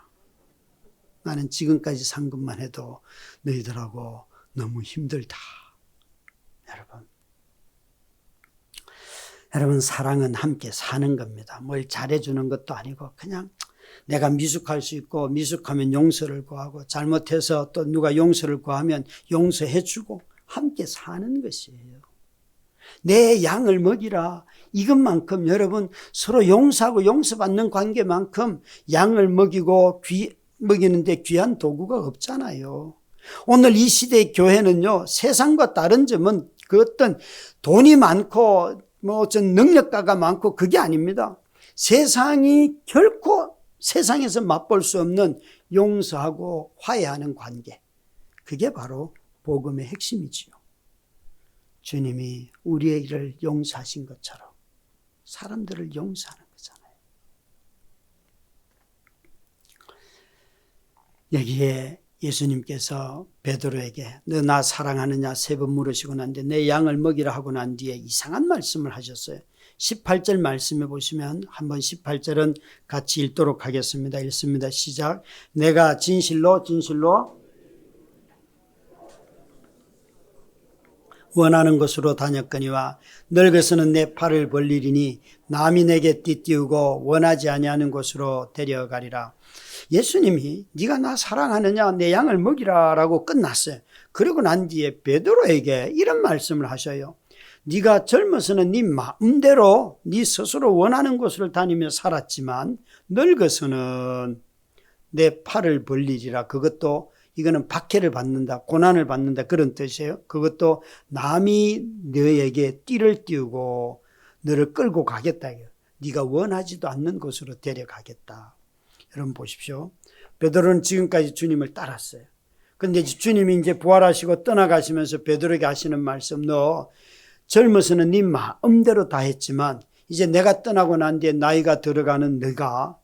나는 지금까지 산 것만 해도 너희들하고 너무 힘들다. 여러분, 사랑은 함께 사는 겁니다. 뭘 잘해주는 것도 아니고 그냥 내가 미숙할 수 있고 미숙하면 용서를 구하고 잘못해서 또 누가 용서를 구하면 용서해주고 함께 사는 것이에요. 내 양을 먹이라. 이것만큼 여러분 서로 용서하고 용서받는 관계만큼 양을 먹이고 먹이는데 귀한 도구가 없잖아요. 오늘 이 시대의 교회는요, 세상과 다른 점은 그 어떤 돈이 많고 뭐 어떤 능력가가 많고 그게 아닙니다. 세상이 결코 세상에서 맛볼 수 없는 용서하고 화해하는 관계. 그게 바로 복음의 핵심이지요. 주님이 우리를 용서하신 것처럼 사람들을 용서하는 거잖아요. 여기에 예수님께서 베드로에게 너 나 사랑하느냐 3번 물으시고 난 뒤에 내 양을 먹이라 하고 난 뒤에 이상한 말씀을 하셨어요. 18절 말씀해 보시면 한번 18절은 같이 읽도록 하겠습니다. 읽습니다. 시작. 내가 진실로 원하는 곳으로 다녔거니와 늙어서는 내 팔을 벌리리니 남이 내게 띠띠우고 원하지 아니하는 곳으로 데려가리라. 예수님이 네가 나 사랑하느냐 내 양을 먹이라 라고 끝났어요. 그러고 난 뒤에 베드로에게 이런 말씀을 하셔요. 네가 젊어서는 네 마음대로 네 스스로 원하는 곳을 다니며 살았지만 늙어서는 내 팔을 벌리리라. 그것도 이거는 박해를 받는다, 고난을 받는다 그런 뜻이에요. 그것도 남이 너에게 띠를 띄우고 너를 끌고 가겠다. 네가 원하지도 않는 곳으로 데려가겠다. 여러분 보십시오. 베드로는 지금까지 주님을 따랐어요. 근데 주님이 이제 부활하시고 떠나가시면서 베드로에게 하시는 말씀, 너 젊어서는 네 마음대로 다 했지만 이제 내가 떠나고 난 뒤에 나이가 들어가는 너가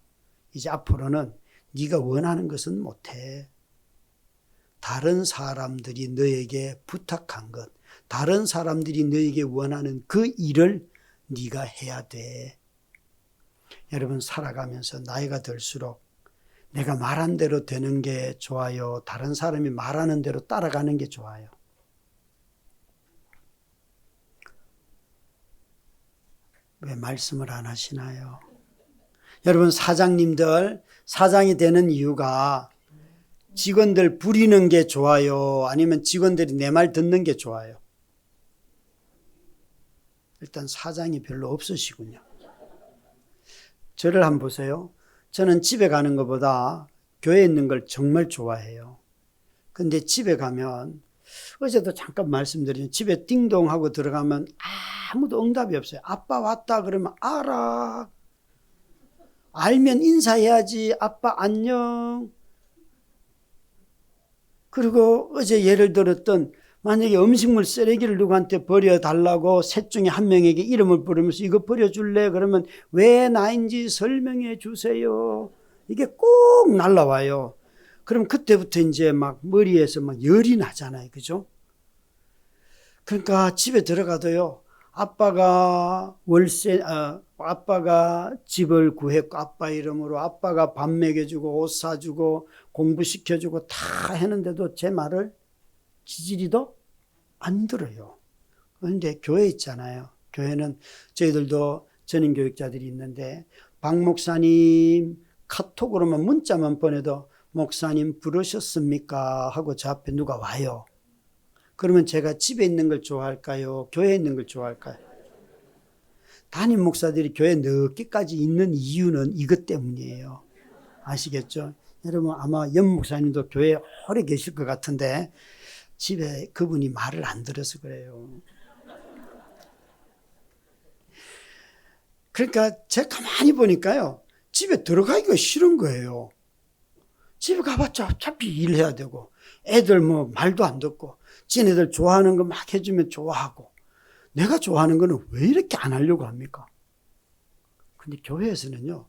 이제 앞으로는 네가 원하는 것은 못해. 다른 사람들이 너에게 부탁한 것, 다른 사람들이 너에게 원하는 그 일을 네가 해야 돼. 여러분 살아가면서 나이가 들수록 내가 말한 대로 되는 게 좋아요? 다른 사람이 말하는 대로 따라가는 게 좋아요? 왜 말씀을 안 하시나요? 여러분 사장님들, 사장이 되는 이유가 직원들 부리는 게 좋아요? 아니면 직원들이 내 말 듣는 게 좋아요? 일단 사장이 별로 없으시군요. 저를 한번 보세요. 저는 집에 가는 것보다 교회에 있는 걸 정말 좋아해요. 근데 집에 가면, 어제도 잠깐 말씀드린 집에 띵동하고 들어가면 아무도 응답이 없어요. 아빠 왔다 그러면 알아. 알면 인사해야지. 아빠 안녕. 그리고 어제 예를 들었던, 만약에 음식물 쓰레기를 누구한테 버려달라고 셋 중에 한 명에게 이름을 부르면서 이거 버려줄래? 그러면 왜 나인지 설명해 주세요. 이게 꼭 날라와요. 그럼 그때부터 이제 막 머리에서 막 열이 나잖아요. 그죠? 그러니까 집에 들어가도요. 아빠가 아빠가 집을 구했고 아빠 이름으로 아빠가 밥 먹여주고 옷 사주고 공부시켜주고 다 했는데도 제 말을 지지리도 안 들어요. 그런데 교회 있잖아요. 교회는 저희들도 전임 교육자들이 있는데 박 목사님 카톡으로만 문자만 보내도 목사님 부르셨습니까? 하고 저 앞에 누가 와요. 그러면 제가 집에 있는 걸 좋아할까요? 교회에 있는 걸 좋아할까요? 담임 목사들이 교회에 늦게까지 있는 이유는 이것 때문이에요. 아시겠죠? 여러분 아마 연 목사님도 교회에 오래 계실 것 같은데 집에 그분이 말을 안 들어서 그래요. 그러니까 제가 가만히 보니까요. 집에 들어가기가 싫은 거예요. 집에 가봤자 어차피 일해야 되고 애들 뭐 말도 안 듣고 지네들 좋아하는 거 막 해주면 좋아하고 내가 좋아하는 거는 왜 이렇게 안 하려고 합니까? 근데 교회에서는요.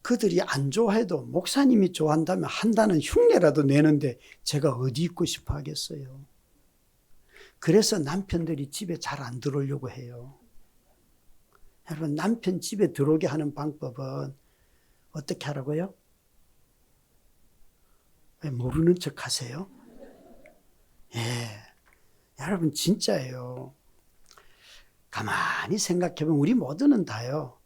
그들이 안 좋아해도 목사님이 좋아한다면 한다는 흉내라도 내는데 제가 어디 있고 싶어 하겠어요. 그래서 남편들이 집에 잘 안 들어오려고 해요. 여러분 남편 집에 들어오게 하는 방법은 어떻게 하라고요? 왜 모르는 척 하세요? 예, 여러분 진짜예요. 가만히 생각해보면 우리 모두는 다요.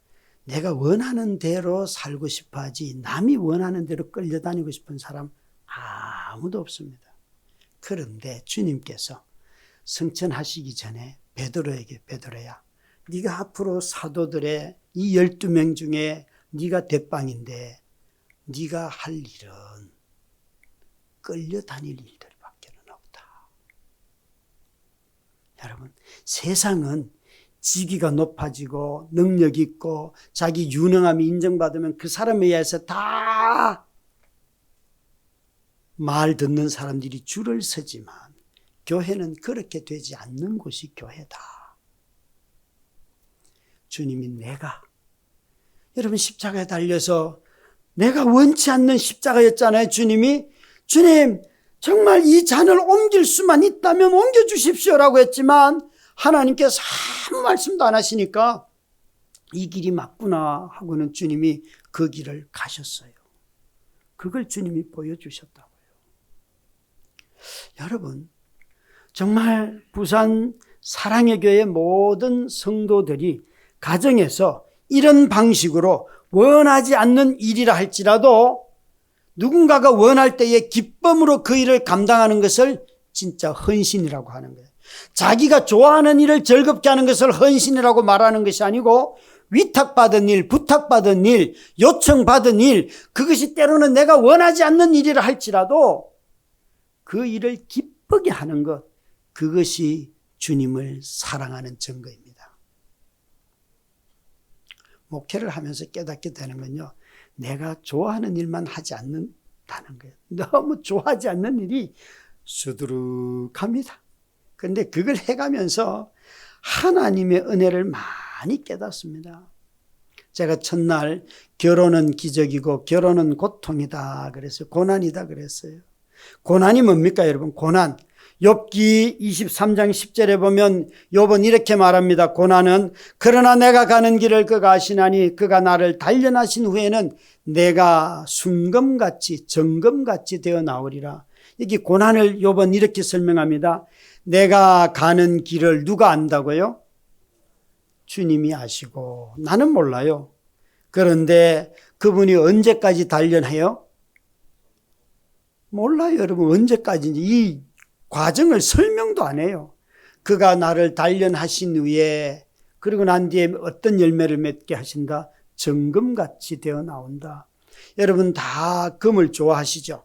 내가 원하는 대로 살고 싶어 하지 남이 원하는 대로 끌려다니고 싶은 사람 아무도 없습니다. 그런데 주님께서 승천하시기 전에 베드로에게 베드로야 네가 앞으로 사도들의 이 12명 중에 네가 대빵인데 네가 할 일은 끌려다닐 일들밖에는 없다. 여러분 세상은 직위가 높아지고 능력 있고 자기 유능함이 인정받으면 그 사람에 의해서 다 말 듣는 사람들이 줄을 서지만 교회는 그렇게 되지 않는 곳이 교회다. 주님이 여러분 십자가에 달려서 내가 원치 않는 십자가였잖아요. 주님 정말 이 잔을 옮길 수만 있다면 옮겨주십시오라고 했지만 하나님께서 아무 말씀도 안 하시니까 이 길이 맞구나 하고는 주님이 그 길을 가셨어요. 그걸 주님이 보여주셨다고요. 여러분 정말 부산 사랑의 교회 모든 성도들이 가정에서 이런 방식으로 원하지 않는 일이라 할지라도 누군가가 원할 때에 기쁨으로 그 일을 감당하는 것을 진짜 헌신이라고 하는 거예요. 자기가 좋아하는 일을 즐겁게 하는 것을 헌신이라고 말하는 것이 아니고 위탁받은 일, 부탁받은 일, 요청받은 일, 그것이 때로는 내가 원하지 않는 일이라 할지라도 그 일을 기쁘게 하는 것, 그것이 주님을 사랑하는 증거입니다. 목회를 하면서 깨닫게 되는 건요. 내가 좋아하는 일만 하지 않는다는 거예요. 너무 좋아하지 않는 일이 수두룩합니다. 그런데 그걸 해가면서 하나님의 은혜를 많이 깨닫습니다. 제가 첫날 결혼은 기적이고 결혼은 고통이다 그랬어요. 고난이다 그랬어요. 고난이 뭡니까 여러분? 고난. 욥기 23장 10절에 보면 욥은 이렇게 말합니다. 고난은 그러나 내가 가는 길을 그가 아시나니 그가 나를 단련하신 후에는 내가 순금같이 정금같이 되어 나오리라. 여기 고난을 욥은 이렇게 설명합니다. 내가 가는 길을 누가 안다고요? 주님이 아시고 나는 몰라요. 그런데 그분이 언제까지 단련해요? 몰라요. 여러분 언제까지인지 이 과정을 설명도 안 해요. 그가 나를 단련하신 후에 그리고 난 뒤에 어떤 열매를 맺게 하신다? 정금같이 되어 나온다. 여러분 다 금을 좋아하시죠?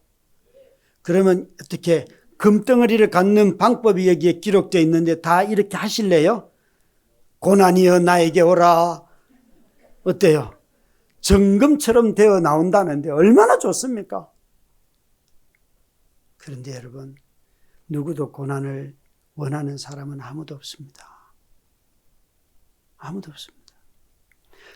그러면 어떻게 금덩어리를 갖는 방법이 여기에 기록되어 있는데 다 이렇게 하실래요? 고난이여 나에게 오라. 어때요? 정금처럼 되어 나온다는데 얼마나 좋습니까? 그런데 여러분 누구도 고난을 원하는 사람은 아무도 없습니다. 아무도 없습니다.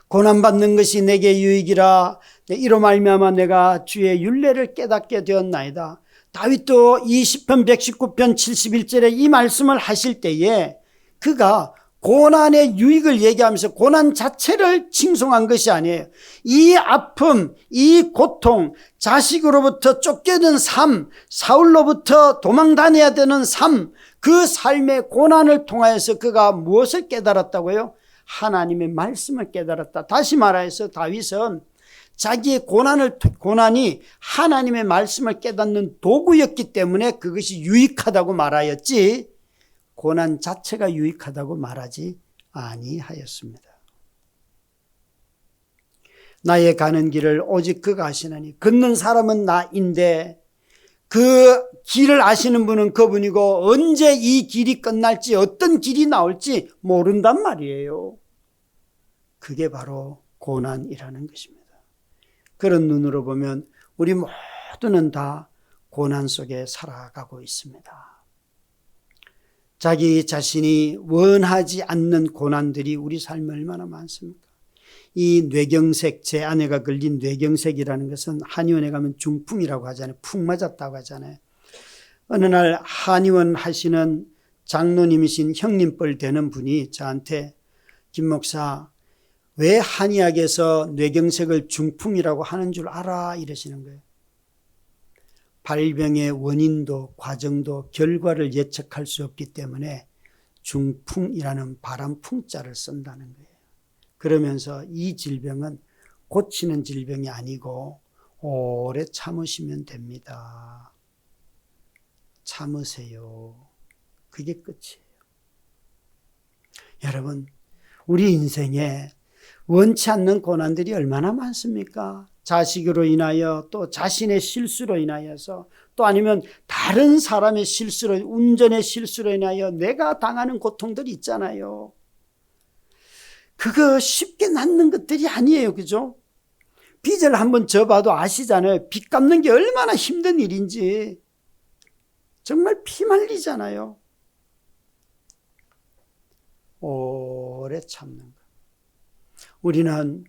고난받는 것이 내게 유익이라 이로 말미암아 내가 주의 율례를 깨닫게 되었나이다. 다윗도 이 시편 119편 71절에 이 말씀을 하실 때에 그가 고난의 유익을 얘기하면서 고난 자체를 칭송한 것이 아니에요. 이 아픔, 이 고통, 자식으로부터 쫓겨든 삶, 사울로부터 도망 다녀야 되는 삶, 그 삶의 고난을 통하여서 그가 무엇을 깨달았다고요? 하나님의 말씀을 깨달았다. 다시 말해서 다윗은 자기의 고난이 하나님의 말씀을 깨닫는 도구였기 때문에 그것이 유익하다고 말하였지 고난 자체가 유익하다고 말하지 아니하였습니다. 나의 가는 길을 오직 그가 아시나니 걷는 사람은 나인데 그 길을 아시는 분은 그분이고 언제 이 길이 끝날지 어떤 길이 나올지 모른단 말이에요. 그게 바로 고난이라는 것입니다. 그런 눈으로 보면 우리 모두는 다 고난 속에 살아가고 있습니다. 자기 자신이 원하지 않는 고난들이 우리 삶에 얼마나 많습니까? 이 뇌경색, 제 아내가 걸린 뇌경색이라는 것은 한의원에 가면 중풍이라고 하잖아요. 푹 맞았다고 하잖아요. 어느 날 한의원 하시는 장로님이신 형님뻘 되는 분이 저한테 김 목사 왜 한의학에서 뇌경색을 중풍이라고 하는 줄 알아? 이러시는 거예요. 발병의 원인도 과정도 결과를 예측할 수 없기 때문에 중풍이라는 바람풍자를 쓴다는 거예요. 그러면서 이 질병은 고치는 질병이 아니고 오래 참으시면 됩니다. 참으세요. 그게 끝이에요. 여러분, 우리 인생에 원치 않는 고난들이 얼마나 많습니까? 자식으로 인하여 또 자신의 실수로 인하여서 또 아니면 다른 사람의 실수로 운전의 실수로 인하여 내가 당하는 고통들이 있잖아요. 그거 쉽게 낫는 것들이 아니에요. 그죠? 빚을 한번 져봐도 아시잖아요. 빚 갚는 게 얼마나 힘든 일인지. 정말 피말리잖아요. 오래 참는 것. 우리는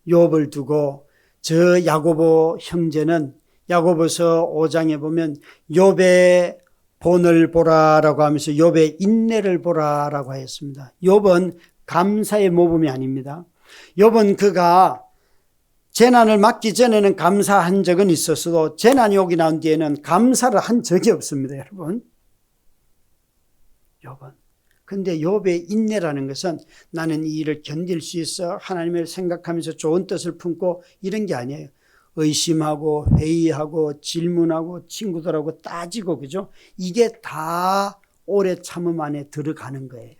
욥을 두고 저 야고보 형제는 야고보서 5장에 보면 욥의 본을 보라라고 하면서 욥의 인내를 보라라고 하였습니다. 욥은 감사의 모범이 아닙니다. 욥은 그가 재난을 맞기 전에는 감사한 적은 있었어도 재난이 오기 나온 뒤에는 감사를 한 적이 없습니다. 여러분. 욥은. 근데 욥의 인내라는 것은 나는 이 일을 견딜 수 있어 하나님을 생각하면서 좋은 뜻을 품고 이런 게 아니에요. 의심하고 회의하고 질문하고 친구들하고 따지고 그죠? 이게 다 오래 참음 안에 들어가는 거예요.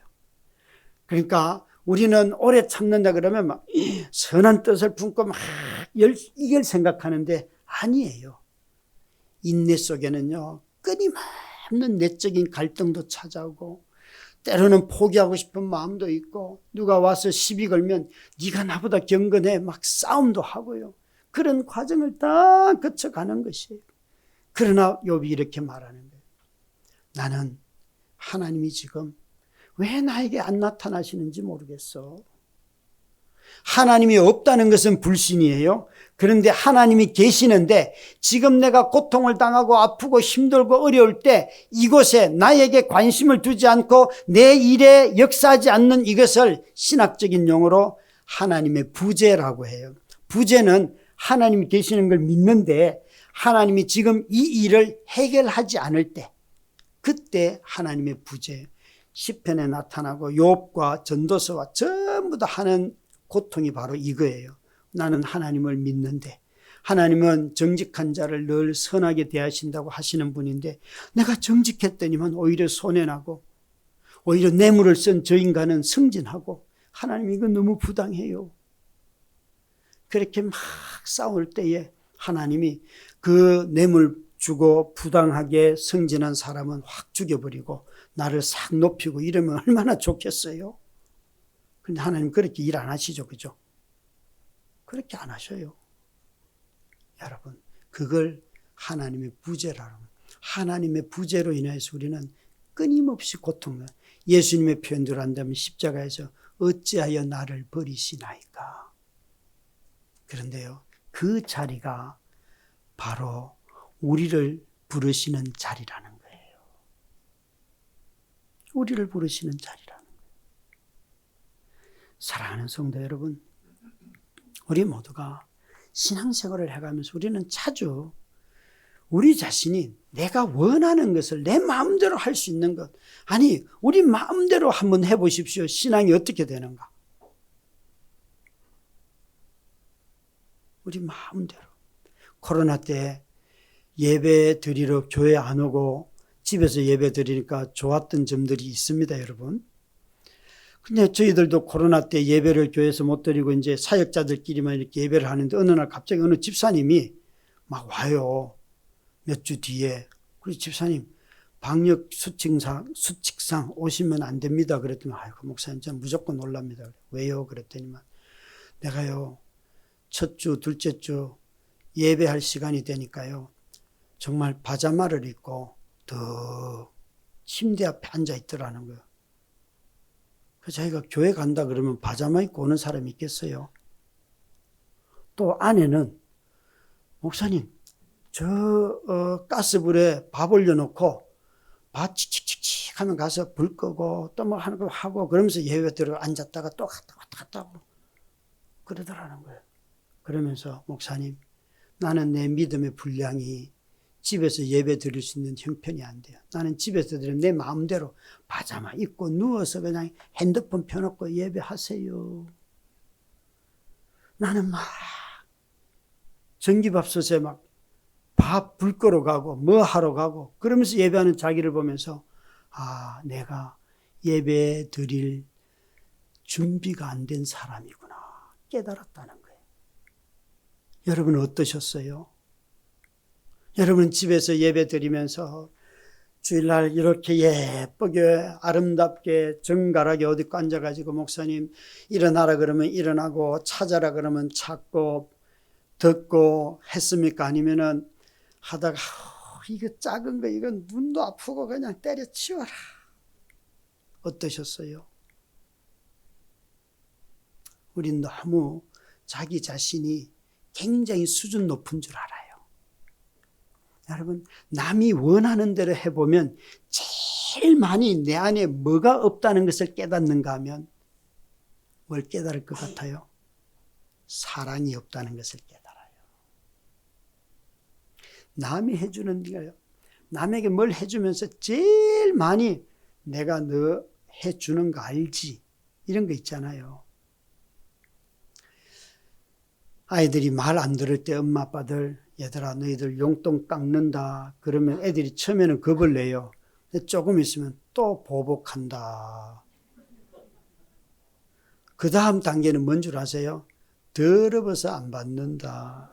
그러니까 우리는 오래 참는다 그러면 막 선한 뜻을 품고 막 이걸 생각하는데 아니에요. 인내 속에는요 끊임없는 내적인 갈등도 찾아오고 때로는 포기하고 싶은 마음도 있고 누가 와서 시비 걸면 네가 나보다 경건해 막 싸움도 하고요. 그런 과정을 다 거쳐가는 것이에요. 그러나 욥이 이렇게 말하는 거예요. 나는 하나님이 지금 왜 나에게 안 나타나시는지 모르겠어. 하나님이 없다는 것은 불신이에요. 그런데 하나님이 계시는데 지금 내가 고통을 당하고 아프고 힘들고 어려울 때 이곳에 나에게 관심을 두지 않고 내 일에 역사하지 않는 이것을 신학적인 용어로 하나님의 부재라고 해요. 부재는 하나님이 계시는 걸 믿는데 하나님이 지금 이 일을 해결하지 않을 때 그때 하나님의 부재, 시편에 나타나고 욥과 전도서와 전부 다 하는 고통이 바로 이거예요. 나는 하나님을 믿는데 하나님은 정직한 자를 늘 선하게 대하신다고 하시는 분인데 내가 정직했더니만 오히려 손해나고 오히려 뇌물을 쓴 저 인간은 승진하고 하나님 이건 너무 부당해요. 그렇게 막 싸울 때에 하나님이 그 뇌물 주고 부당하게 승진한 사람은 확 죽여버리고 나를 싹 높이고 이러면 얼마나 좋겠어요. 근데 하나님 그렇게 일 안 하시죠. 그죠? 그렇게 안 하셔요. 여러분, 그걸 하나님의 부재라는 거예요. 하나님의 부재로 인해서 우리는 끊임없이 고통을, 예수님의 표현대로 한다면 십자가에서 어찌하여 나를 버리시나이까. 그런데요, 그 자리가 바로 우리를 부르시는 자리라는 거예요. 우리를 부르시는 자리라는 거예요. 사랑하는 성도 여러분, 우리 모두가 신앙생활을 해가면서 우리는 자주 우리 자신이 내가 원하는 것을 내 마음대로 할 수 있는 것, 아니 우리 마음대로 한번 해보십시오. 신앙이 어떻게 되는가? 우리 마음대로. 코로나 때 예배 드리러 교회 안 오고 집에서 예배 드리니까 좋았던 점들이 있습니다, 여러분. 근데 저희들도 코로나 때 예배를 교회에서 못 드리고 이제 사역자들끼리만 이렇게 예배를 하는데 어느 날 갑자기 어느 집사님이 막 와요. 몇 주 뒤에. 그래서 집사님, 방역 수칙상 오시면 안 됩니다. 그랬더니, 아이고, 목사님, 저는 무조건 올랍니다. 왜요? 그랬더니만, 내가요, 첫 주, 둘째 주 예배할 시간이 되니까요, 정말 파자마를 입고 더 침대 앞에 앉아 있더라는 거예요. 그래서 자기가 교회 간다 그러면 파자마 입고 오는 사람이 있겠어요? 또 아내는, 목사님, 가스불에 밥 올려놓고 밥 칙칙칙칙 하면 가서 불 끄고 또 뭐 하는 거 하고 그러면서 예배 들어 앉았다가 또 갔다 오고 그러더라는 거예요. 그러면서 목사님, 나는 내 믿음의 분량이 집에서 예배 드릴 수 있는 형편이 안 돼요. 나는 집에서 드리면 내 마음대로 파자마 입고 누워서 그냥 핸드폰 펴놓고 예배하세요. 나는 막 전기밥솥에 막 밥 불 끄러 가고 뭐 하러 가고 그러면서 예배하는 자기를 보면서 아, 내가 예배 드릴 준비가 안 된 사람이구나 깨달았다는 거예요. 여러분은 어떠셨어요? 여러분 집에서 예배 드리면서 주일날 이렇게 예쁘게 아름답게 정갈하게 어디 앉아가지고 목사님 일어나라 그러면 일어나고 찾아라 그러면 찾고 듣고 했습니까? 아니면은 하다가 이거 작은 거 이건 눈도 아프고 그냥 때려치워라. 어떠셨어요? 우린 너무 자기 자신이 굉장히 수준 높은 줄 알아요. 여러분, 남이 원하는 대로 해보면 제일 많이 내 안에 뭐가 없다는 것을 깨닫는가 하면 뭘 깨달을 것 같아요? 사랑이 없다는 것을 깨달아요. 남이 해주는 거예요. 남에게 뭘 해주면서 제일 많이 내가 너 해주는 거 알지? 이런 거 있잖아요. 아이들이 말 안 들을 때 엄마 아빠들 얘들아 너희들 용돈 깎는다 그러면 애들이 처음에는 겁을 내요. 근데 조금 있으면 또 보복한다. 그 다음 단계는 뭔 줄 아세요? 더러워서 안 받는다.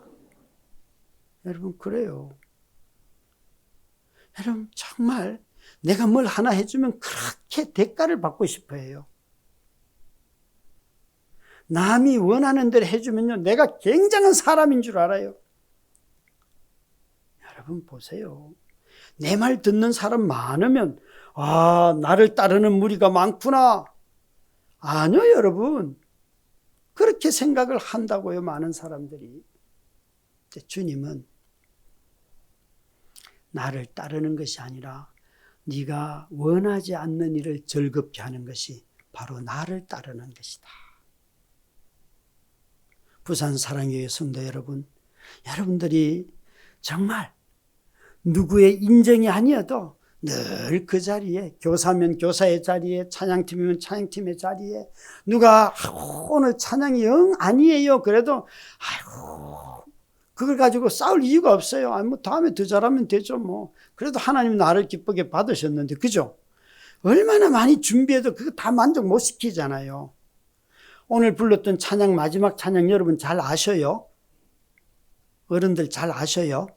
여러분 그래요. 여러분 정말 내가 뭘 하나 해주면 그렇게 대가를 받고 싶어 해요. 남이 원하는 대로 해주면요, 내가 굉장한 사람인 줄 알아요. 여러분 보세요. 내 말 듣는 사람 많으면 나를 따르는 무리가 많구나. 아니요, 여러분. 그렇게 생각을 한다고요, 많은 사람들이. 주님은 나를 따르는 것이 아니라 네가 원하지 않는 일을 즐겁게 하는 것이 바로 나를 따르는 것이다. 부산 사랑교회 성도 여러분, 여러분들이 정말 누구의 인정이 아니어도 늘 그 자리에, 교사면 교사의 자리에, 찬양팀이면 찬양팀의 자리에, 누가 오늘 찬양이 영 아니에요 그래도 그걸 가지고 싸울 이유가 없어요. 다음에 더 잘하면 되죠. 그래도 하나님 나를 기쁘게 받으셨는데, 그죠? 얼마나 많이 준비해도 그거 다 만족 못 시키잖아요. 오늘 불렀던 찬양, 마지막 찬양 여러분 잘 아셔요? 어른들 잘 아셔요?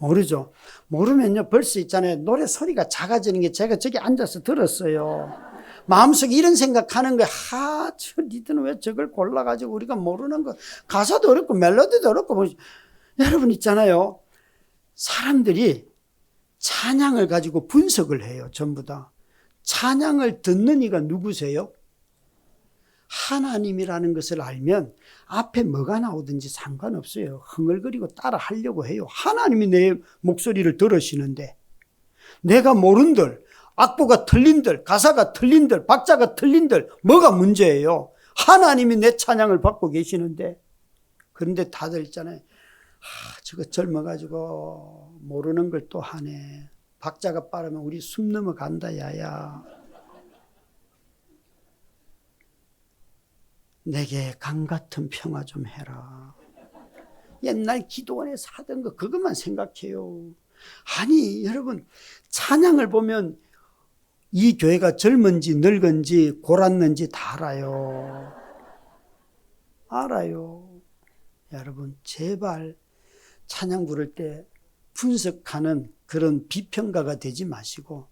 모르죠? 모르면요, 벌써 있잖아요. 노래 소리가 작아지는 게 제가 저기 앉아서 들었어요. 마음속에 이런 생각하는 거예요. 저 니들은 왜 저걸 골라가지고 우리가 모르는 거. 가사도 어렵고 멜로디도 어렵고. 여러분 있잖아요. 사람들이 찬양을 가지고 분석을 해요. 전부 다. 찬양을 듣는 이가 누구세요? 하나님이라는 것을 알면 앞에 뭐가 나오든지 상관없어요. 흥얼거리고 따라 하려고 해요. 하나님이 내 목소리를 들으시는데, 내가 모른들, 악보가 틀린들, 가사가 틀린들, 박자가 틀린들, 뭐가 문제예요? 하나님이 내 찬양을 받고 계시는데. 그런데 다들 있잖아요. 저거 젊어가지고 모르는 걸 또 하네. 박자가 빠르면 우리 숨 넘어간다 야야. 내게 강같은 평화 좀 해라. 옛날 기도원에서 하던 거 그것만 생각해요. 아니 여러분, 찬양을 보면 이 교회가 젊은지 늙은지 골았는지 다 알아요. 여러분 제발 찬양 부를 때 분석하는 그런 비평가가 되지 마시고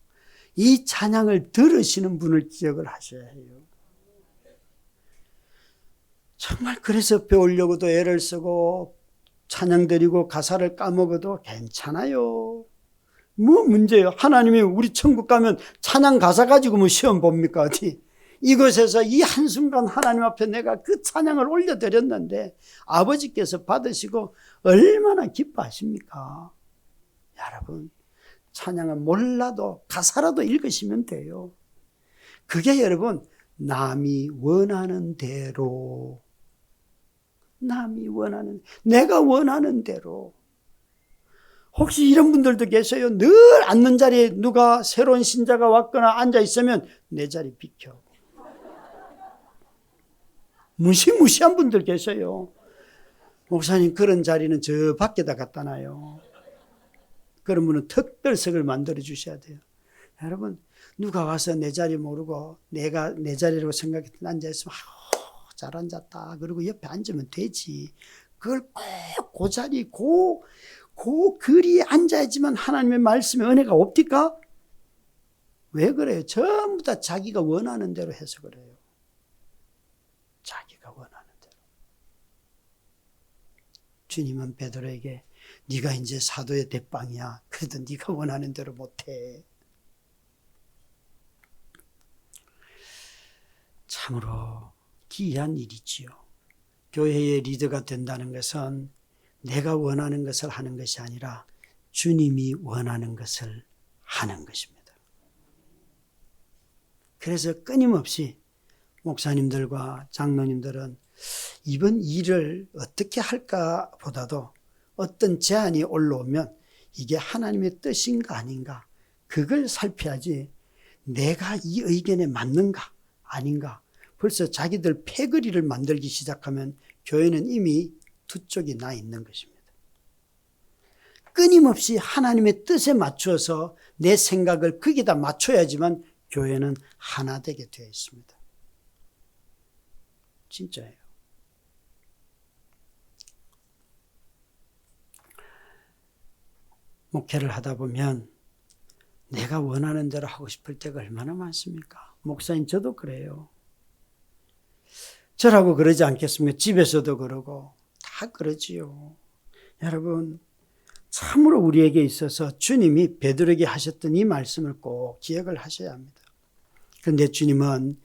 이 찬양을 들으시는 분을 기억을 하셔야 해요. 정말 그래서 배우려고도 애를 쓰고 찬양 드리고 가사를 까먹어도 괜찮아요. 뭐 문제예요? 하나님이 우리 천국 가면 찬양 가사 가지고 시험 봅니까 어디? 이곳에서 이 한순간 하나님 앞에 내가 그 찬양을 올려드렸는데 아버지께서 받으시고 얼마나 기뻐하십니까? 여러분, 찬양은 몰라도 가사라도 읽으시면 돼요. 그게 여러분 남이 원하는 대로, 내가 원하는 대로. 혹시 이런 분들도 계세요? 늘 앉는 자리에 누가 새로운 신자가 왔거나 앉아 있으면 내 자리 비켜. 무시무시한 분들 계세요. 목사님 그런 자리는 저 밖에다 갖다 놔요. 그런 분은 특별석을 만들어 주셔야 돼요. 여러분, 누가 와서 내 자리 모르고 내가 내 자리라고 생각했던 앉아있으면 잘 앉았다 그리고 옆에 앉으면 되지. 그걸 꼭 그 자리 그 거리에 앉아야지만 하나님의 말씀의 은혜가 없디까? 왜 그래요? 전부 다 자기가 원하는 대로 해서 그래요. 자기가 원하는 대로. 주님은 베드로에게 네가 이제 사도의 대빵이야. 그래도 네가 원하는 대로 못해. 참으로 기이한 일이지요. 교회의 리더가 된다는 것은 내가 원하는 것을 하는 것이 아니라 주님이 원하는 것을 하는 것입니다. 그래서 끊임없이 목사님들과 장로님들은 이번 일을 어떻게 할까 보다도 어떤 제안이 올라오면 이게 하나님의 뜻인가 아닌가 그걸 살펴야지 내가 이 의견에 맞는가 아닌가. 벌써 자기들 패거리를 만들기 시작하면 교회는 이미 두 쪽이 나 있는 것입니다. 끊임없이 하나님의 뜻에 맞추어서 내 생각을 거기다 맞춰야지만 교회는 하나 되게 되어 있습니다. 진짜예요. 목회를 하다 보면 내가 원하는 대로 하고 싶을 때가 얼마나 많습니까? 목사님 저도 그래요. 저라고 그러지 않겠습니까? 집에서도 그러고 다 그러지요. 여러분, 참으로 우리에게 있어서 주님이 베드로에게 하셨던 이 말씀을 꼭 기억을 하셔야 합니다. 그런데 주님은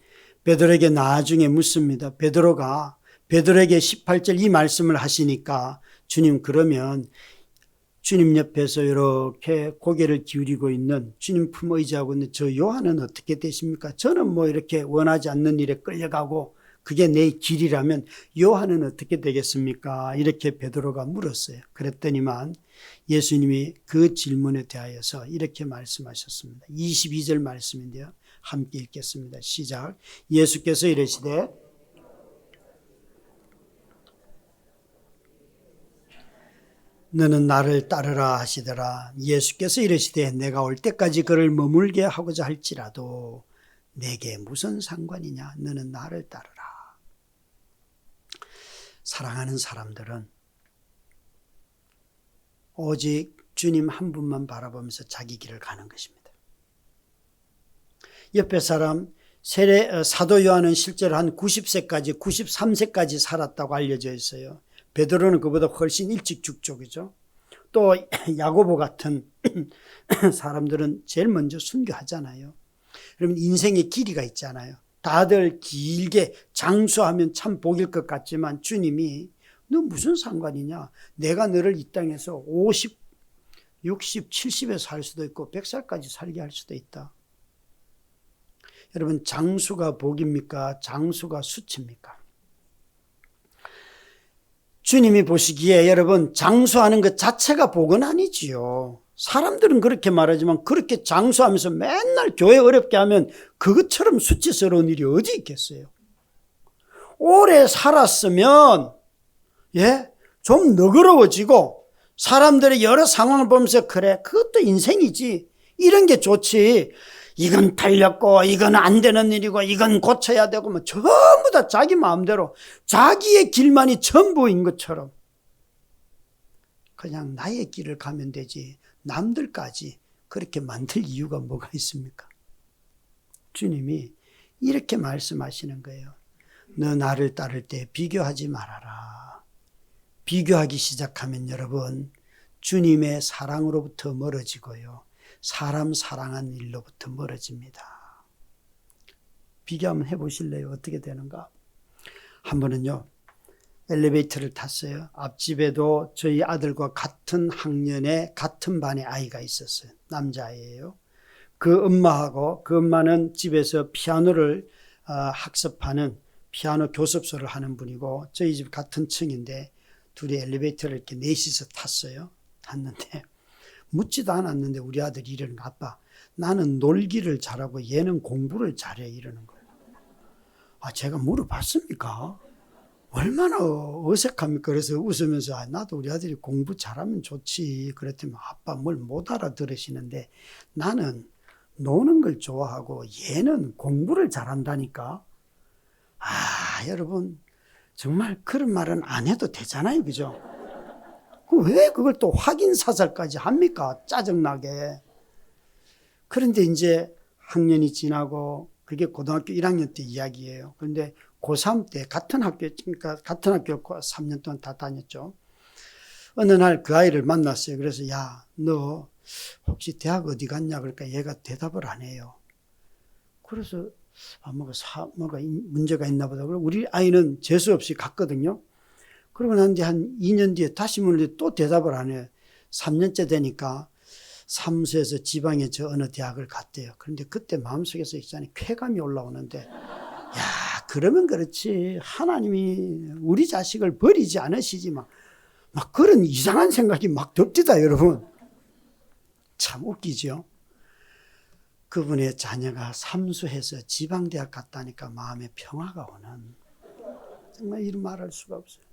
베드로에게 나중에 묻습니다. 베드로가 베드로에게 18절 이 말씀을 하시니까 주님, 그러면 주님 옆에서 이렇게 고개를 기울이고 있는, 주님 품 의지하고 있는 저 요한은 어떻게 되십니까? 저는 뭐 이렇게 원하지 않는 일에 끌려가고 그게 내 길이라면 요한은 어떻게 되겠습니까? 이렇게 베드로가 물었어요. 그랬더니만 예수님이 그 질문에 대하여서 이렇게 말씀하셨습니다. 22절 말씀인데요. 함께 읽겠습니다. 시작. 예수께서 이르시되 너는 나를 따르라 하시더라. 예수께서 이르시되 내가 올 때까지 그를 머물게 하고자 할지라도 내게 무슨 상관이냐? 너는 나를 따르라. 사랑하는 사람들은 오직 주님 한 분만 바라보면서 자기 길을 가는 것입니다. 옆에 사람, 사도 요한은 실제로 한 90세까지, 93세까지 살았다고 알려져 있어요. 베드로는 그보다 훨씬 일찍 죽죠. 그죠? 또 야고보 같은 사람들은 제일 먼저 순교하잖아요. 그러면 인생의 길이가 있잖아요. 다들 길게 장수하면 참 복일 것 같지만 주님이 너 무슨 상관이냐? 내가 너를 이 땅에서 50, 60, 70에 살 수도 있고 100살까지 살게 할 수도 있다. 여러분, 장수가 복입니까? 장수가 수치입니까? 주님이 보시기에 여러분, 장수하는 것 자체가 복은 아니지요. 사람들은 그렇게 말하지만 그렇게 장수하면서 맨날 교회 어렵게 하면 그것처럼 수치스러운 일이 어디 있겠어요? 오래 살았으면 좀 너그러워지고 사람들의 여러 상황을 보면서 그래, 그것도 인생이지, 이런 게 좋지. 이건 달렸고 이건 안 되는 일이고 이건 고쳐야 되고 뭐 전부 다 자기 마음대로 자기의 길만이 전부인 것처럼 그냥 나의 길을 가면 되지 남들까지 그렇게 만들 이유가 뭐가 있습니까? 주님이 이렇게 말씀하시는 거예요. 너 나를 따를 때 비교하지 말아라. 비교하기 시작하면 여러분, 주님의 사랑으로부터 멀어지고요, 사람 사랑한 일로부터 멀어집니다. 비교 한번 해보실래요? 어떻게 되는가? 한 번은요, 엘리베이터를 탔어요. 앞집에도 저희 아들과 같은 학년에 같은 반의 아이가 있었어요. 남자아이예요. 그 엄마하고, 그 엄마는 집에서 피아노를 학습하는 피아노 교습소를 하는 분이고 저희 집 같은 층인데 둘이 엘리베이터를 이렇게 넷이서 탔어요. 탔는데 묻지도 않았는데 우리 아들이 이러는 거, 아빠 나는 놀기를 잘하고 얘는 공부를 잘해, 이러는 거예요. 제가 물어봤습니까? 얼마나 어색합니까? 그래서 웃으면서 나도 우리 아들이 공부 잘하면 좋지 그랬더니 아빠 뭘 못 알아들으시는데 나는 노는 걸 좋아하고 얘는 공부를 잘한다니까. 여러분 정말 그런 말은 안 해도 되잖아요. 그죠? 왜 그걸 또 확인 사살까지 합니까? 짜증나게. 그런데 이제 학년이 지나고 그게 고등학교 1학년 때 이야기예요. 그런데 고3 때 같은 학교, 그러니까 같은 학교 3년 동안 다 다녔죠. 어느 날 그 아이를 만났어요. 그래서 야, 너 혹시 대학 어디 갔냐? 그러니까 얘가 대답을 안 해요. 그래서 뭐가 문제가 있나 보다. 그리고 우리 아이는 재수 없이 갔거든요. 그러고 난 뒤에 한 2년 뒤에 다시 물었는데 또 대답을 안 해요. 3년째 되니까 사무소에서 지방에 저 어느 대학을 갔대요. 그런데 그때 마음속에서 있잖아요, 쾌감이 올라오는데, 야, 그러면 그렇지. 하나님이 우리 자식을 버리지 않으시지. 막 그런 이상한 생각이 막 듭디다, 여러분. 참 웃기죠? 그분의 자녀가 삼수해서 지방대학 갔다니까 마음에 평화가 오는, 정말 이런 말할 수가 없어요.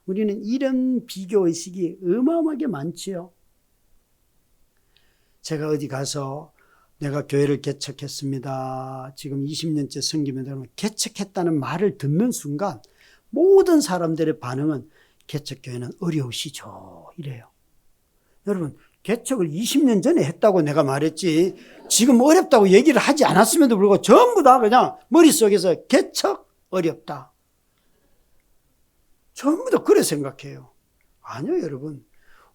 우리는 이런 비교의식이 어마어마하게 많지요. 제가 어디 가서 내가 교회를 개척했습니다. 지금 20년째 섬기면서 그러면 개척했다는 말을 듣는 순간 모든 사람들의 반응은 개척교회는 어려우시죠, 이래요. 여러분, 개척을 20년 전에 했다고 내가 말했지 지금 어렵다고 얘기를 하지 않았음에도 불구하고 전부 다 그냥 머릿속에서 개척 어렵다. 전부 다 그래 생각해요. 아니요, 여러분.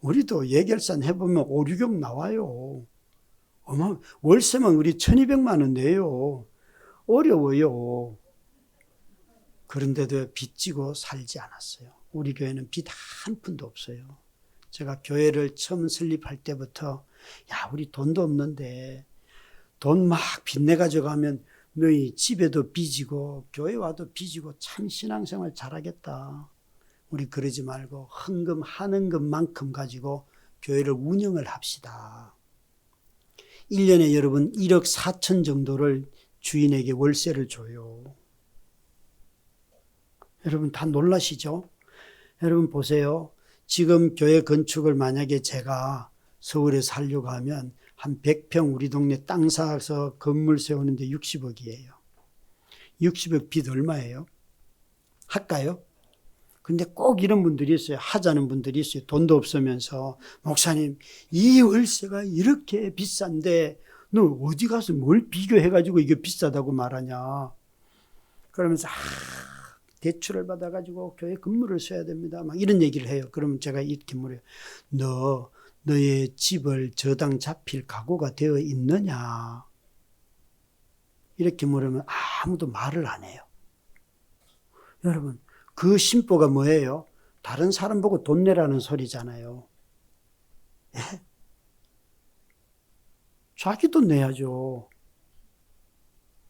우리도 예결산 해보면 5, 6억 나와요. 월세만 우리 1200만 원 내요. 어려워요. 그런데도 빚지고 살지 않았어요. 우리 교회는 빚 한 푼도 없어요. 제가 교회를 처음 설립할 때부터 야, 우리 돈도 없는데 돈 막 빚내가지고 가면 너희 집에도 빚이고 교회 와도 빚이고 참 신앙생활 잘하겠다. 우리 그러지 말고 헌금하는 것만큼 가지고 교회를 운영을 합시다. 1년에 여러분 1억 4천 정도를 주인에게 월세를 줘요. 여러분 다 놀라시죠? 여러분 보세요. 지금 교회 건축을 만약에 제가 서울에 살려고 하면 한 100평 우리 동네 땅 사서 건물 세우는데 60억이에요. 60억 빚 얼마예요? 할까요? 근데 꼭 이런 분들이 있어요. 하자는 분들이 있어요. 돈도 없으면서 목사님 이 월세가 이렇게 비싼데 너 어디 가서 뭘 비교해가지고 이게 비싸다고 말하냐. 그러면서 대출을 받아가지고 교회 건물을 써야 됩니다. 막 이런 얘기를 해요. 그러면 제가 이렇게 물어요. 너의 집을 저당 잡힐 각오가 되어 있느냐. 이렇게 물으면 아무도 말을 안 해요. 여러분 그 심보가 뭐예요? 다른 사람 보고 돈 내라는 소리잖아요. 예? 자기 돈 내야죠.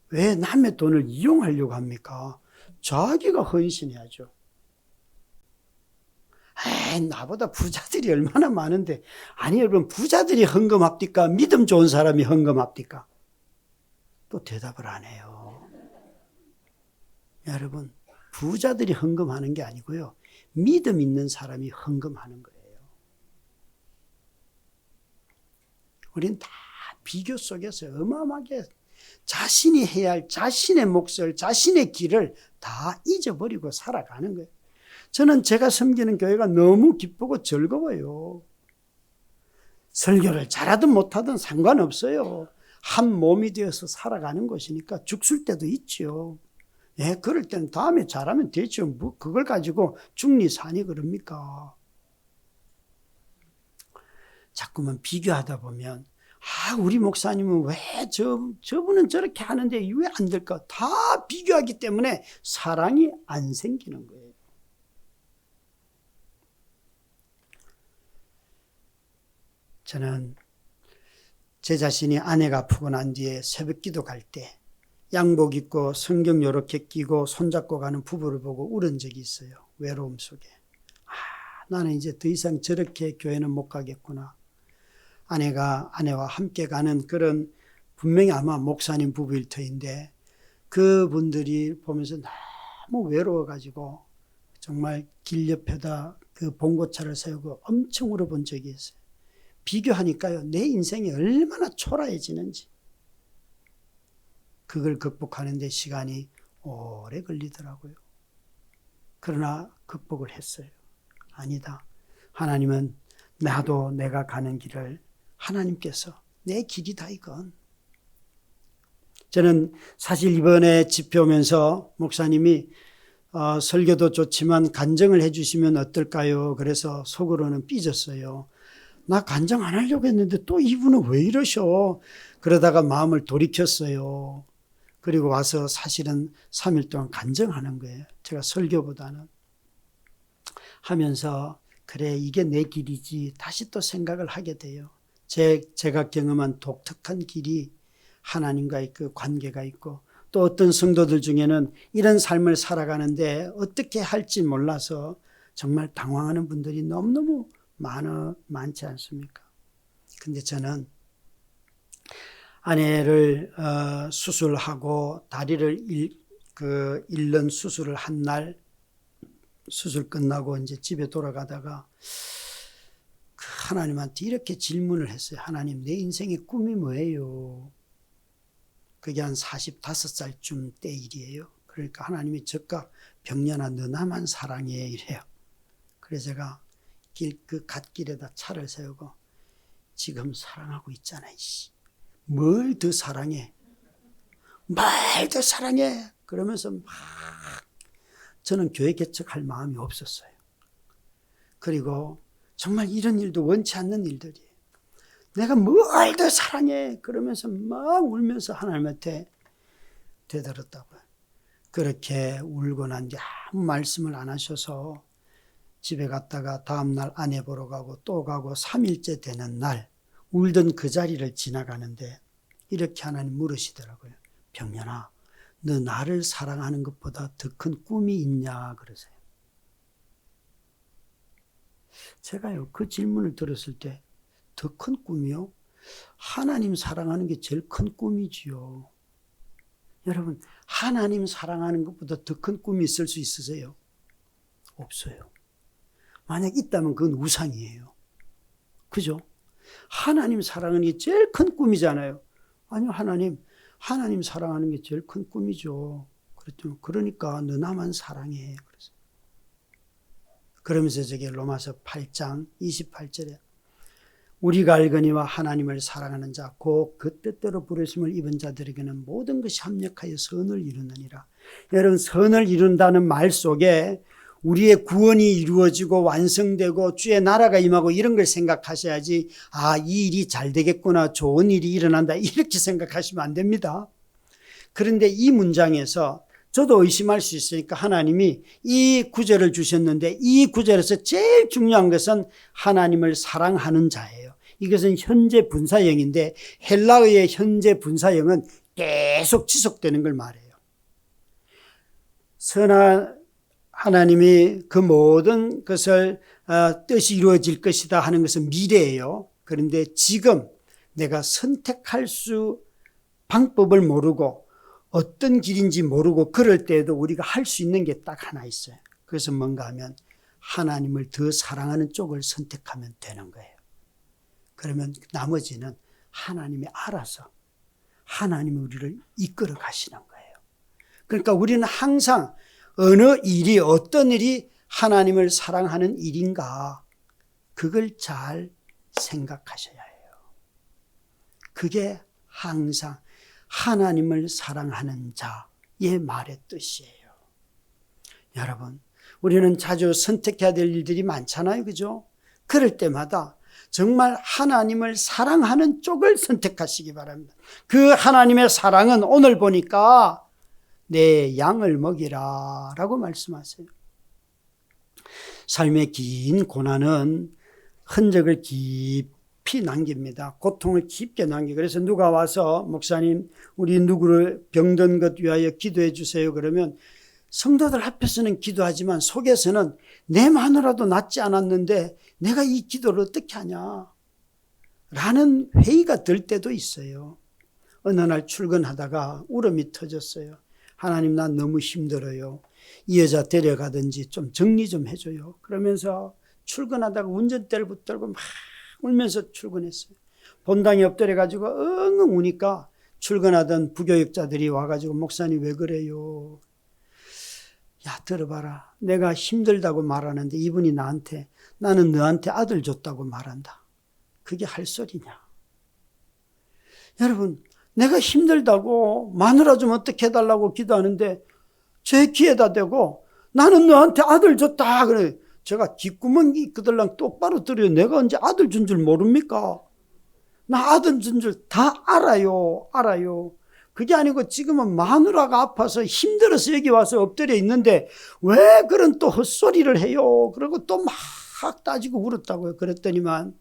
왜 남의 돈을 이용하려고 합니까? 자기가 헌신해야죠. 나보다 부자들이 얼마나 많은데. 아니 여러분 부자들이 헌금합니까? 믿음 좋은 사람이 헌금합니까? 또 대답을 안 해요. 여러분 부자들이 헌금하는 게 아니고요. 믿음 있는 사람이 헌금하는 거예요. 우린 다 비교 속에서 어마어마하게 자신이 해야 할 자신의 몫을, 자신의 길을 다 잊어버리고 살아가는 거예요. 저는 제가 섬기는 교회가 너무 기쁘고 즐거워요. 설교를 잘하든 못하든 상관없어요. 한 몸이 되어서 살아가는 것이니까 죽을 때도 있죠. 예, 그럴 때는 다음에 잘하면 되죠. 뭐 그걸 가지고 중리산이 그럽니까? 자꾸만 비교하다 보면 우리 목사님은 왜 저분은 저렇게 하는데 왜 안 될까? 다 비교하기 때문에 사랑이 안 생기는 거예요. 저는 제 자신이 아내가 아프고 난 뒤에 새벽기도 갈 때 양복 입고 성경 요렇게 끼고 손잡고 가는 부부를 보고 울은 적이 있어요. 외로움 속에. 나는 이제 더 이상 저렇게 교회는 못 가겠구나. 아내와 함께 가는 그런 분명히 아마 목사님 부부일 터인데 그분들이 보면서 너무 외로워가지고 정말 길 옆에다 그 봉고차를 세우고 엄청 울어본 적이 있어요. 비교하니까요. 내 인생이 얼마나 초라해지는지. 그걸 극복하는 데 시간이 오래 걸리더라고요. 그러나 극복을 했어요. 아니다. 하나님은 나도 내가 가는 길을 하나님께서 내 길이다 이건. 저는 사실 이번에 집회 오면서 목사님이 설교도 좋지만 간증을 해주시면 어떨까요? 그래서 속으로는 삐졌어요. 나 간증 안 하려고 했는데 또 이분은 왜 이러셔? 그러다가 마음을 돌이켰어요. 그리고 와서 사실은 3일 동안 간증하는 거예요. 제가 설교보다는. 하면서 그래 이게 내 길이지 다시 또 생각을 하게 돼요. 제가 경험한 독특한 길이 하나님과의 그 관계가 있고 또 어떤 성도들 중에는 이런 삶을 살아가는데 어떻게 할지 몰라서 정말 당황하는 분들이 너무너무 많지 않습니까? 근데 저는 아내를 수술하고 다리를 잃는 수술을 한 날 수술 끝나고 이제 집에 돌아가다가 하나님한테 이렇게 질문을 했어요. 하나님, 내 인생의 꿈이 뭐예요? 그게 한 45살쯤 때 일이에요. 그러니까 하나님이 적각 병년아 너 나만 사랑해 이래요. 그래서 제가 그 갓길에다 차를 세우고 지금 사랑하고 있잖아. 뭘 더 사랑해? 뭘 더 사랑해? 그러면서 막 저는 교회 개척할 마음이 없었어요. 그리고 정말 이런 일도 원치 않는 일들이에요. 내가 뭘 더 사랑해 그러면서 막 울면서 하나님한테 되들었다고요. 그렇게 울고 난 뒤 아무 말씀을 안 하셔서 집에 갔다가 다음날 아내 보러 가고 또 가고 3일째 되는 날 울던 그 자리를 지나가는데 이렇게 하나님 물으시더라고요. 병년아, 너 나를 사랑하는 것보다 더 큰 꿈이 있냐 그러세요. 제가요 그 질문을 들었을 때 더 큰 꿈이요? 하나님 사랑하는 게 제일 큰 꿈이지요. 여러분, 하나님 사랑하는 것보다 더 큰 꿈이 있을 수 있으세요? 없어요. 만약 있다면 그건 우상이에요. 그죠? 하나님 사랑하는 게 제일 큰 꿈이잖아요. 아니요, 하나님 사랑하는 게 제일 큰 꿈이죠. 그랬더니 그러니까 너 나만 사랑해. 그러면서 저게 로마서 8장 28절에 우리가 알거니와 하나님을 사랑하는 자 곧 그 뜻대로 부르심을 입은 자들에게는 모든 것이 합력하여 선을 이루느니라. 여러분, 선을 이룬다는 말 속에 우리의 구원이 이루어지고 완성되고 주의 나라가 임하고 이런 걸 생각하셔야지 이 일이 잘 되겠구나, 좋은 일이 일어난다 이렇게 생각하시면 안 됩니다. 그런데 이 문장에서 저도 의심할 수 있으니까 하나님이 이 구절을 주셨는데 이 구절에서 제일 중요한 것은 하나님을 사랑하는 자예요. 이것은 현재 분사형인데 헬라어의 현재 분사형은 계속 지속되는 걸 말해요. 선한 하나님이 그 모든 것을 뜻이 이루어질 것이다 하는 것은 미래예요. 그런데 지금 내가 선택할 방법을 모르고 어떤 길인지 모르고 그럴 때에도 우리가 할 수 있는 게 딱 하나 있어요. 그것은 뭔가 하면 하나님을 더 사랑하는 쪽을 선택하면 되는 거예요. 그러면 나머지는 하나님이 알아서 하나님이 우리를 이끌어 가시는 거예요. 그러니까 우리는 항상 어느 일이 어떤 일이 하나님을 사랑하는 일인가 그걸 잘 생각하셔야 해요. 그게 항상 하나님을 사랑하는 자의 말의 뜻이에요. 여러분, 우리는 자주 선택해야 될 일들이 많잖아요. 그죠? 그럴 때마다 정말 하나님을 사랑하는 쪽을 선택하시기 바랍니다. 그 하나님의 사랑은 오늘 보니까 내 양을 먹이라 라고 말씀하세요. 삶의 긴 고난은 흔적을 깊이 남깁니다. 고통을 깊게 남기고 그래서 누가 와서 목사님 우리 누구를 병든 것 위하여 기도해 주세요 그러면 성도들 앞에서는 기도하지만 속에서는 내 마누라도 낫지 않았는데 내가 이 기도를 어떻게 하냐 라는 회의가 들 때도 있어요. 어느 날 출근하다가 울음이 터졌어요. 하나님, 난 너무 힘들어요. 이 여자 데려가든지 좀 정리 좀 해줘요. 그러면서 출근하다가 운전대를 붙들고 막 울면서 출근했어요. 본당에 엎드려가지고 엉엉 우니까 출근하던 부교육자들이 와가지고 목사님 왜 그래요? 야, 들어봐라. 내가 힘들다고 말하는데 이분이 나한테 나는 너한테 아들 줬다고 말한다. 그게 할 소리냐? 여러분, 내가 힘들다고 마누라 좀 어떻게 해달라고 기도하는데 제 귀에다 대고 나는 너한테 아들 줬다 그래. 제가 귓구멍이 그들랑 똑바로 들어요. 내가 언제 아들 준 줄 모릅니까? 나 아들 준 줄 다 알아요. 그게 아니고 지금은 마누라가 아파서 힘들어서 여기 와서 엎드려 있는데 왜 그런 또 헛소리를 해요. 그리고 또 막 따지고 울었다고요. 그랬더니만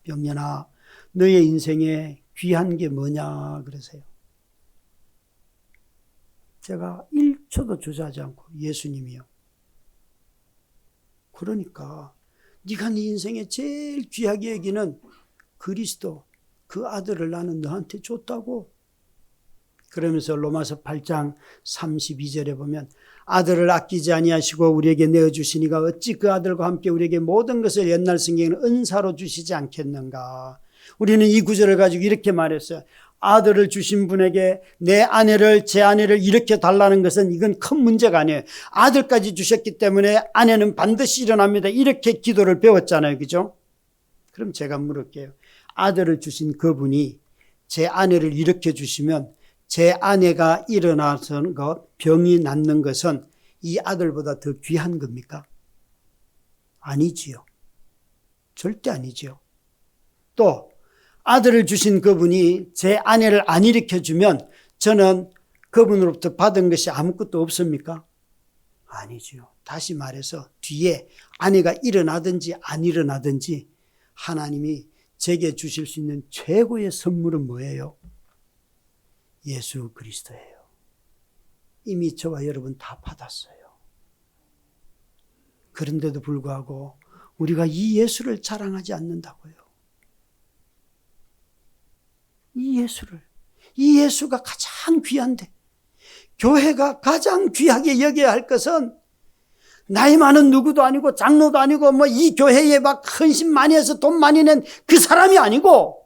병년아, 너의 인생에 귀한 게 뭐냐 그러세요. 제가 1초도 주저하지 않고 예수님이요. 그러니까 네가 네 인생에 제일 귀하게 여기는 그리스도 그 아들을 나는 너한테 줬다고. 그러면서 로마서 8장 32절에 보면 아들을 아끼지 아니하시고 우리에게 내어주시니가 어찌 그 아들과 함께 우리에게 모든 것을 옛날 성경에는 은사로 주시지 않겠는가. 우리는 이 구절을 가지고 이렇게 말했어요. 아들을 주신 분에게 제 아내를 이렇게 달라는 것은 이건 큰 문제가 아니에요. 아들까지 주셨기 때문에 아내는 반드시 일어납니다. 이렇게 기도를 배웠잖아요. 그죠? 그럼 제가 물을게요. 아들을 주신 그분이 제 아내를 이렇게 주시면 제 아내가 일어나서 병이 낫는 것은 이 아들보다 더 귀한 겁니까? 아니지요. 절대 아니지요. 또 아들을 주신 그분이 제 아내를 안 일으켜주면 저는 그분으로부터 받은 것이 아무것도 없습니까? 아니지요. 다시 말해서 뒤에 아내가 일어나든지 안 일어나든지 하나님이 제게 주실 수 있는 최고의 선물은 뭐예요? 예수 그리스도예요. 이미 저와 여러분 다 받았어요. 그런데도 불구하고 우리가 이 예수를 자랑하지 않는다고요. 이 예수가 가장 귀한데, 교회가 가장 귀하게 여겨야 할 것은 나이 많은 누구도 아니고 장로도 아니고 뭐 이 교회에 막 헌신 많이 해서 돈 많이 낸 그 사람이 아니고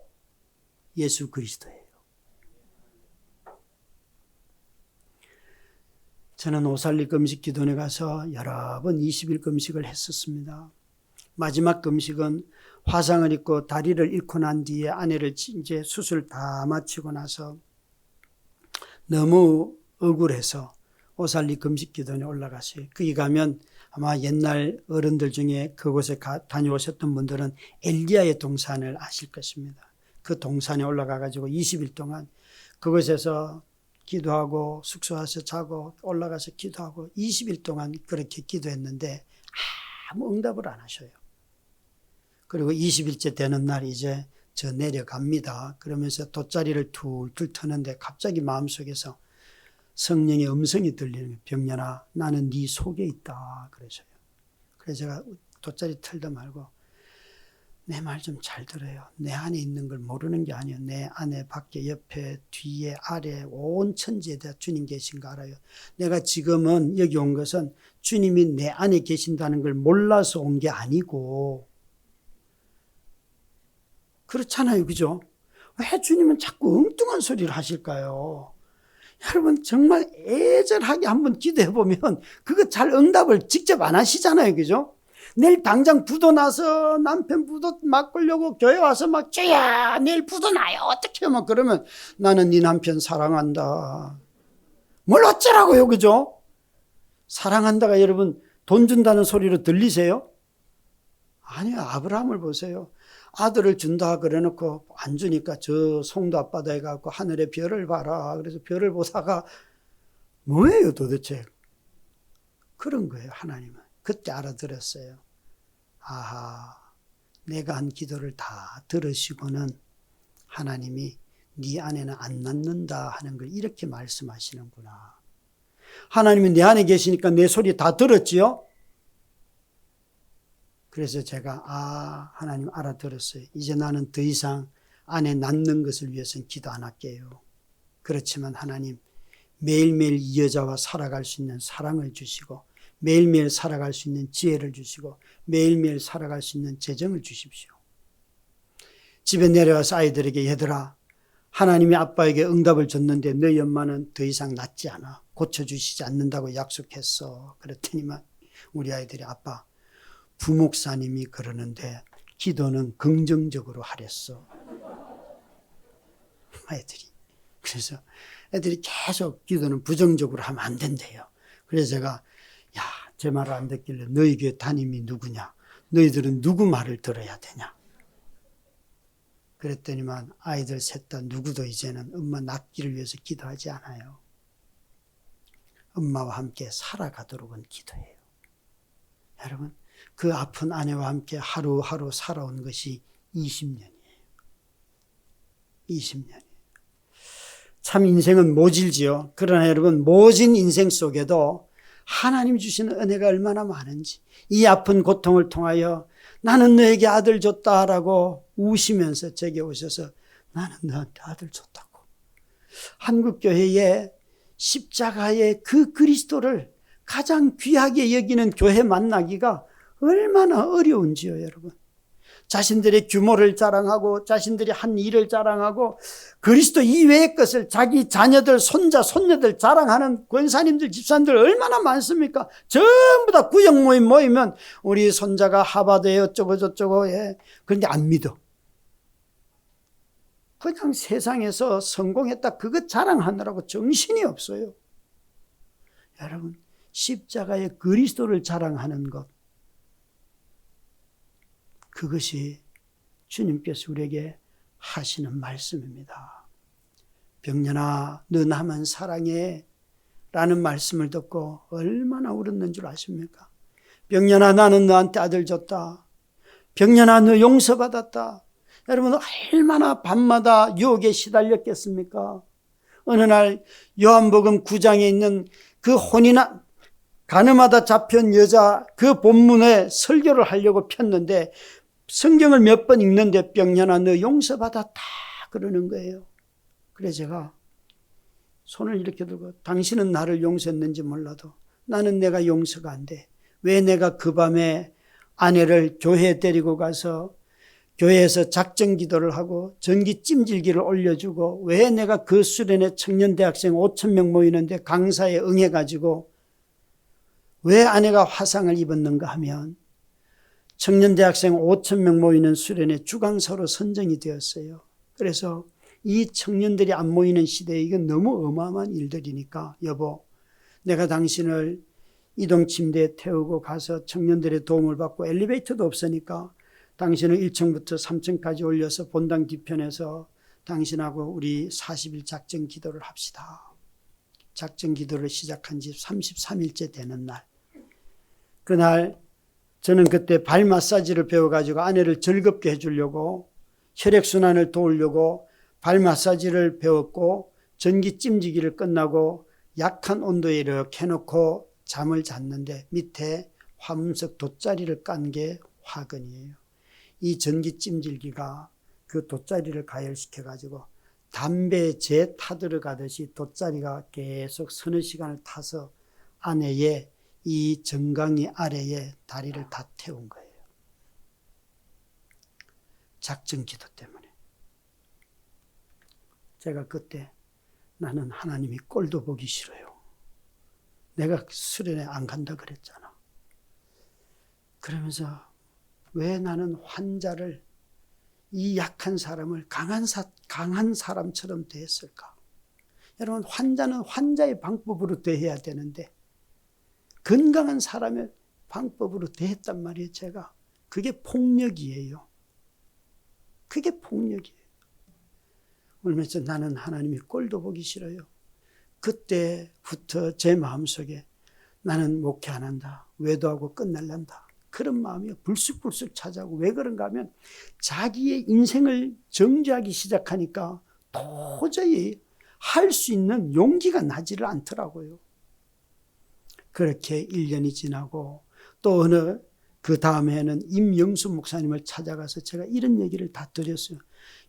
예수 그리스도예요. 저는 오살리 금식 기도원에 가서 여러 번 20일 금식을 했었습니다. 마지막 금식은 화상을 입고 다리를 잃고 난 뒤에 아내를 이제 수술 다 마치고 나서 너무 억울해서 오살리 금식 기도원에 올라갔어요. 거기 가면 아마 옛날 어른들 중에 그곳에 다녀오셨던 분들은 엘리야의 동산을 아실 것입니다. 그 동산에 올라가가지고 20일 동안 그곳에서 기도하고 숙소 와서 자고 올라가서 기도하고 20일 동안 그렇게 기도했는데 아무 응답을 안 하셔요. 그리고 20일째 되는 날 이제 저 내려갑니다. 그러면서 돗자리를 툴툴 트는데 갑자기 마음속에서 성령의 음성이 들리는 거예요. 병년아, 나는 네 속에 있다. 그러셔요. 그래서 제가 돗자리 틀다 말고 내 말 좀 잘 들어요. 내 안에 있는 걸 모르는 게 아니에요. 내 안에 밖에 옆에 뒤에 아래 온 천지에 다 주님 계신 거 알아요. 내가 지금은 여기 온 것은 주님이 내 안에 계신다는 걸 몰라서 온 게 아니고 그렇잖아요. 그죠? 왜 주님은 자꾸 엉뚱한 소리를 하실까요? 여러분 정말 애절하게 한번 기도해 보면 그거 잘 응답을 직접 안 하시잖아요. 그죠? 내일 당장 부도 나서 남편 부도 맡으려고 교회 와서 막 주야 내일 부도 나요. 어떻게 하면 그러면 나는 네 남편 사랑한다. 뭘 어쩌라고요. 그죠? 사랑한다가 여러분 돈 준다는 소리로 들리세요? 아니요. 아브라함을 보세요. 아들을 준다 그래놓고 안 주니까 저 송도 앞바다에 해갖고 하늘의 별을 봐라. 그래서 별을 보다가 뭐예요 도대체? 그런 거예요. 하나님은. 그때 알아들었어요. 아하, 내가 한 기도를 다 들으시고는 하나님이 네 안에는 안 낳는다 하는 걸 이렇게 말씀하시는구나. 하나님이 내 안에 계시니까 내 소리 다 들었지요? 그래서 제가 하나님 알아들었어요. 이제 나는 더 이상 안에 낳는 것을 위해서는 기도 안 할게요. 그렇지만 하나님 매일매일 이 여자와 살아갈 수 있는 사랑을 주시고 매일매일 살아갈 수 있는 지혜를 주시고 매일매일 살아갈 수 있는 재정을 주십시오. 집에 내려와서 아이들에게 얘들아 하나님이 아빠에게 응답을 줬는데 너희 엄마는 더 이상 낫지 않아. 고쳐주시지 않는다고 약속했어. 그랬더니만 우리 아이들이 아빠 부목사님이 그러는데 기도는 긍정적으로 하랬어. 애들이. 그래서 애들이 계속 기도는 부정적으로 하면 안 된대요. 그래서 제가 제 말을 안 듣길래 너희 교회 담임이 누구냐? 너희들은 누구 말을 들어야 되냐? 그랬더니만 아이들 셋 다 누구도 이제는 엄마 낫기를 위해서 기도하지 않아요. 엄마와 함께 살아가도록은 기도해요. 여러분 그 아픈 아내와 함께 하루하루 살아온 것이 20년이에요. 20년이에요. 참 인생은 모질지요. 그러나 여러분 모진 인생 속에도 하나님 주시는 은혜가 얼마나 많은지 이 아픈 고통을 통하여 나는 너에게 아들 줬다라고 우시면서 제게 오셔서 나는 너한테 아들 줬다고. 한국교회에 십자가의 그 그리스도를 가장 귀하게 여기는 교회 만나기가 얼마나 어려운지요, 여러분. 자신들의 규모를 자랑하고 자신들이 한 일을 자랑하고 그리스도 이외의 것을 자기 자녀들, 손자, 손녀들 자랑하는 권사님들, 집사님들 얼마나 많습니까? 전부 다 구역 모임 모이면 우리 손자가 하버드에 어쩌고 저쩌고 해. 그런데 안 믿어. 그냥 세상에서 성공했다 그것 자랑하느라고 정신이 없어요. 여러분 십자가의 그리스도를 자랑하는 것, 그것이 주님께서 우리에게 하시는 말씀입니다. 병년아, 너 나만 사랑해 라는 말씀을 듣고 얼마나 울었는 줄 아십니까? 병년아, 나는 너한테 아들 줬다. 병년아, 너 용서받았다. 여러분, 얼마나 밤마다 유혹에 시달렸겠습니까? 어느 날 요한복음 9장에 있는 그 혼이나 가늠하다 잡힌 여자 그 본문에 설교를 하려고 폈는데 성경을 몇 번 읽는데 병년아, 너 용서받았다 그러는 거예요. 그래서 제가 손을 이렇게 들고, 당신은 나를 용서했는지 몰라도 나는 내가 용서가 안 돼. 왜 내가 그 밤에 아내를 교회에 데리고 가서 교회에서 작정 기도를 하고 전기 찜질기를 올려주고, 왜 내가 그 수련회 청년대학생 5,000명 모이는데 강사에 응해가지고 왜 아내가 화상을 입었는가 하면, 청년대학생 5,000명 모이는 수련회 주강사로 선정이 되었어요. 그래서 이 청년들이 안 모이는 시대에 이건 너무 어마어마한 일들이니까, 여보, 내가 당신을 이동 침대에 태우고 가서 청년들의 도움을 받고, 엘리베이터도 없으니까 당신을 1층부터 3층까지 올려서 본당 뒤편에서 당신하고 우리 40일 작정 기도를 합시다. 작정 기도를 시작한 지 33일째 되는 날, 그날 저는 그때 발 마사지를 배워가지고 아내를 즐겁게 해주려고, 혈액순환을 도우려고 발 마사지를 배웠고, 전기 찜지기를 끝나고 약한 온도에 이렇게 해놓고 잠을 잤는데 밑에 화문석 돗자리를 깐 게 화근이에요. 이 전기 찜질기가 그 돗자리를 가열시켜가지고 담배에 재 타들어가듯이 돗자리가 계속 서너 시간을 타서 아내의 이 정강이 아래에 다리를 다 태운 거예요. 작정 기도 때문에. 제가 그때 나는 하나님이 꼴도 보기 싫어요. 내가 수련회 안 간다 그랬잖아. 그러면서 왜 나는 환자를, 이 약한 사람을 강한 사람처럼 대했을까? 여러분, 환자는 환자의 방법으로 대해야 되는데 건강한 사람의 방법으로 대했단 말이에요. 제가. 그게 폭력이에요. 그게 폭력이에요. 울면서 나는 하나님이 꼴도 보기 싫어요. 그때부터 제 마음속에 나는 목회 안 한다, 외도하고 끝날란다, 그런 마음이 불쑥불쑥 찾아오고, 왜 그런가 하면 자기의 인생을 정죄하기 시작하니까 도저히 할 수 있는 용기가 나지를 않더라고요. 그렇게 1년이 지나고 또 어느 그 다음 해에는 임영수 목사님을 찾아가서 제가 이런 얘기를 다 드렸어요.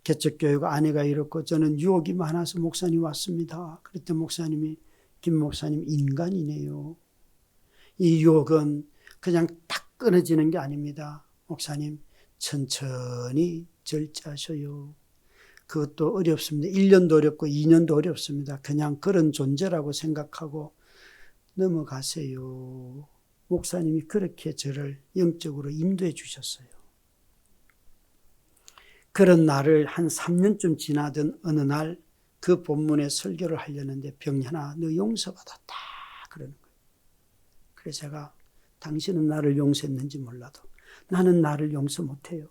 개척교회가 아내가 이렇고 저는 유혹이 많아서 목사님 왔습니다. 그랬더니 목사님이, 김 목사님 인간이네요. 이 유혹은 그냥 딱 끊어지는 게 아닙니다. 목사님 천천히 절제하셔요. 그것도 어렵습니다. 1년도 어렵고 2년도 어렵습니다. 그냥 그런 존재라고 생각하고 넘어가세요. 목사님이 그렇게 저를 영적으로 인도해 주셨어요. 그런 날을 한 3년쯤 지나던 어느 날 그 본문에 설교를 하려는데 병현아, 너 용서받았다 그러는 거예요. 그래서 제가, 당신은 나를 용서했는지 몰라도 나는 나를 용서 못해요.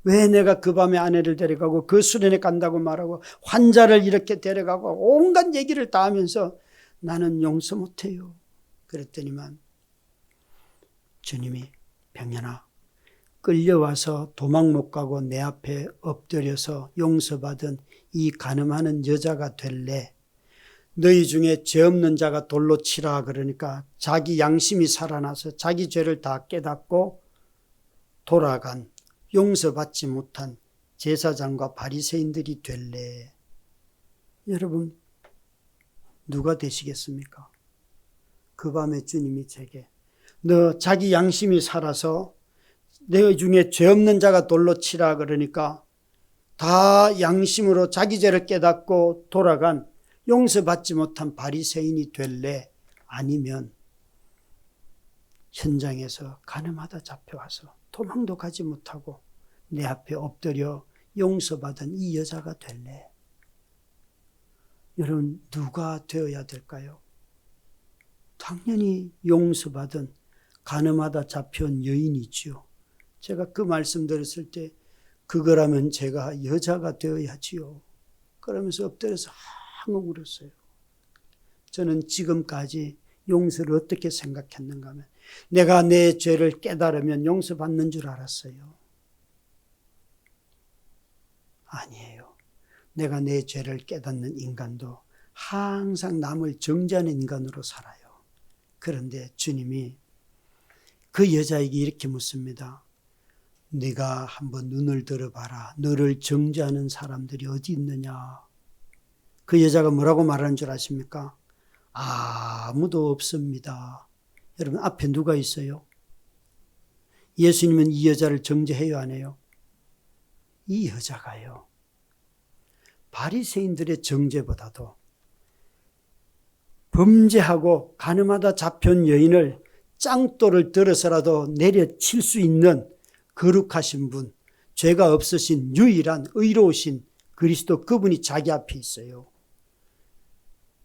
왜 내가 그 밤에 아내를 데려가고 그 수련회 간다고 말하고 환자를 이렇게 데려가고 온갖 얘기를 다 하면서 나는 용서 못해요. 그랬더니만 주님이, 병현아, 끌려와서 도망 못 가고 내 앞에 엎드려서 용서받은 이 간음하는 여자가 될래? 너희 중에 죄 없는 자가 돌로 치라. 그러니까 자기 양심이 살아나서 자기 죄를 다 깨닫고 돌아간, 용서받지 못한 제사장과 바리새인들이 될래? 여러분, 누가 되시겠습니까? 그 밤에 주님이 제게, 너 자기 양심이 살아서 너희 중에 죄 없는 자가 돌로 치라 그러니까 다 양심으로 자기 죄를 깨닫고 돌아간, 용서받지 못한 바리새인이 될래? 아니면 현장에서 간음하다 잡혀와서 도망도 가지 못하고 내 앞에 엎드려 용서받은 이 여자가 될래? 여러분, 누가 되어야 될까요? 당연히 용서받은 가늠하다 잡혀온 여인이지요. 제가 그 말씀 들었을 때 그거라면 제가 여자가 되어야지요. 그러면서 엎드려서 항상 울었어요. 저는 지금까지 용서를 어떻게 생각했는가 하면 내가 내 죄를 깨달으면 용서받는 줄 알았어요. 아니에요. 내가 내 죄를 깨닫는 인간도 항상 남을 정죄하는 인간으로 살아요. 그런데 주님이 그 여자에게 이렇게 묻습니다. 네가 한번 눈을 들어봐라. 너를 정죄하는 사람들이 어디 있느냐. 그 여자가 뭐라고 말하는 줄 아십니까? 아무도 없습니다. 여러분 앞에 누가 있어요? 예수님은 이 여자를 정죄해요 안 해요? 이 여자가요. 바리새인들의 정죄보다도 범죄하고 가늠하다 잡혀온 여인을 짱돌을 들어서라도 내려칠 수 있는 거룩하신 분, 죄가 없으신 유일한 의로우신 그리스도, 그분이 자기 앞에 있어요.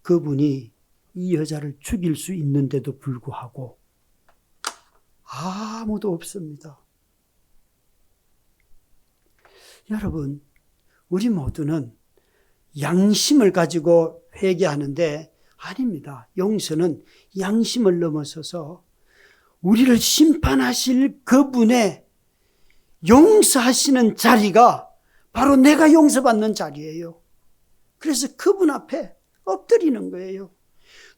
그분이 이 여자를 죽일 수 있는데도 불구하고 아무도 없습니다. 여러분, 우리 모두는 양심을 가지고 회개하는데 아닙니다. 용서는 양심을 넘어서서 우리를 심판하실 그분의 용서하시는 자리가 바로 내가 용서받는 자리예요. 그래서 그분 앞에 엎드리는 거예요.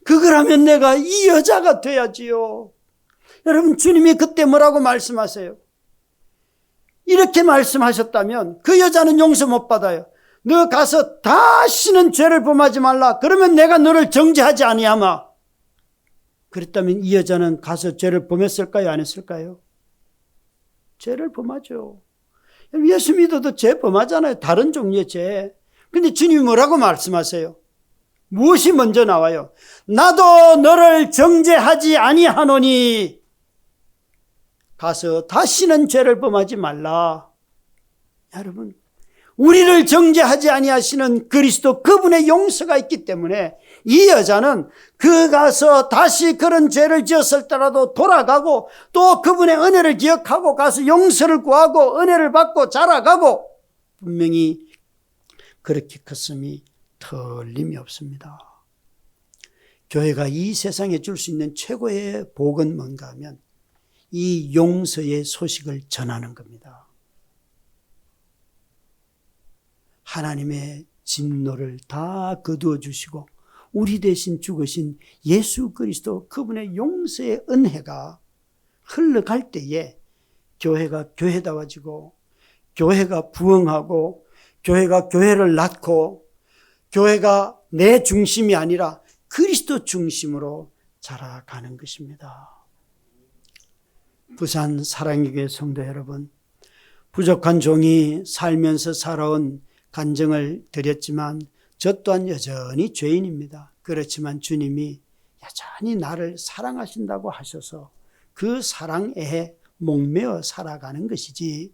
그걸 하면 내가 이 여자가 돼야지요. 여러분, 주님이 그때 뭐라고 말씀하세요? 이렇게 말씀하셨다면 그 여자는 용서 못 받아요. 너 가서 다시는 죄를 범하지 말라. 그러면 내가 너를 정죄하지 아니하마. 그랬다면 이 여자는 가서 죄를 범했을까요? 안 했을까요? 죄를 범하죠. 예수 믿어도 죄 범하잖아요. 다른 종류의 죄. 근데 주님이 뭐라고 말씀하세요? 무엇이 먼저 나와요? 나도 너를 정죄하지 아니하노니 가서 다시는 죄를 범하지 말라. 여러분, 우리를 정죄하지 아니하시는 그리스도, 그분의 용서가 있기 때문에 이 여자는 그 가서 다시 그런 죄를 지었을 때라도 돌아가고 또 그분의 은혜를 기억하고 가서 용서를 구하고 은혜를 받고 자라가고 분명히 그렇게 컸음이 틀림이 없습니다. 교회가 이 세상에 줄 수 있는 최고의 복은 뭔가 하면 이 용서의 소식을 전하는 겁니다. 하나님의 진노를 다 거두어 주시고 우리 대신 죽으신 예수 그리스도, 그분의 용서의 은혜가 흘러갈 때에 교회가 교회다워지고 교회가 부흥하고 교회가 교회를 낳고 교회가 내 중심이 아니라 그리스도 중심으로 자라가는 것입니다. 부산 사랑의 교회 성도 여러분, 부족한 종이 살면서 살아온 간증을 드렸지만 저 또한 여전히 죄인입니다. 그렇지만 주님이 여전히 나를 사랑하신다고 하셔서 그 사랑에 목매어 살아가는 것이지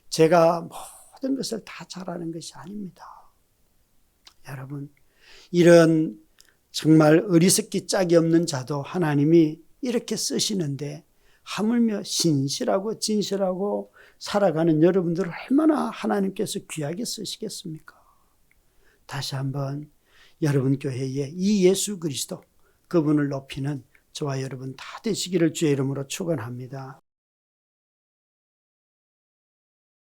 제가 모든 것을 다 잘하는 것이 아닙니다. 여러분, 이런 정말 어리석기 짝이 없는 자도 하나님이 이렇게 쓰시는데 하물며 신실하고 진실하고 살아가는 여러분들을 얼마나 하나님께서 귀하게 쓰시겠습니까? 다시 한번 여러분 교회에 이 예수 그리스도, 그분을 높이는 저와 여러분 다 되시기를 주의 이름으로 축원합니다.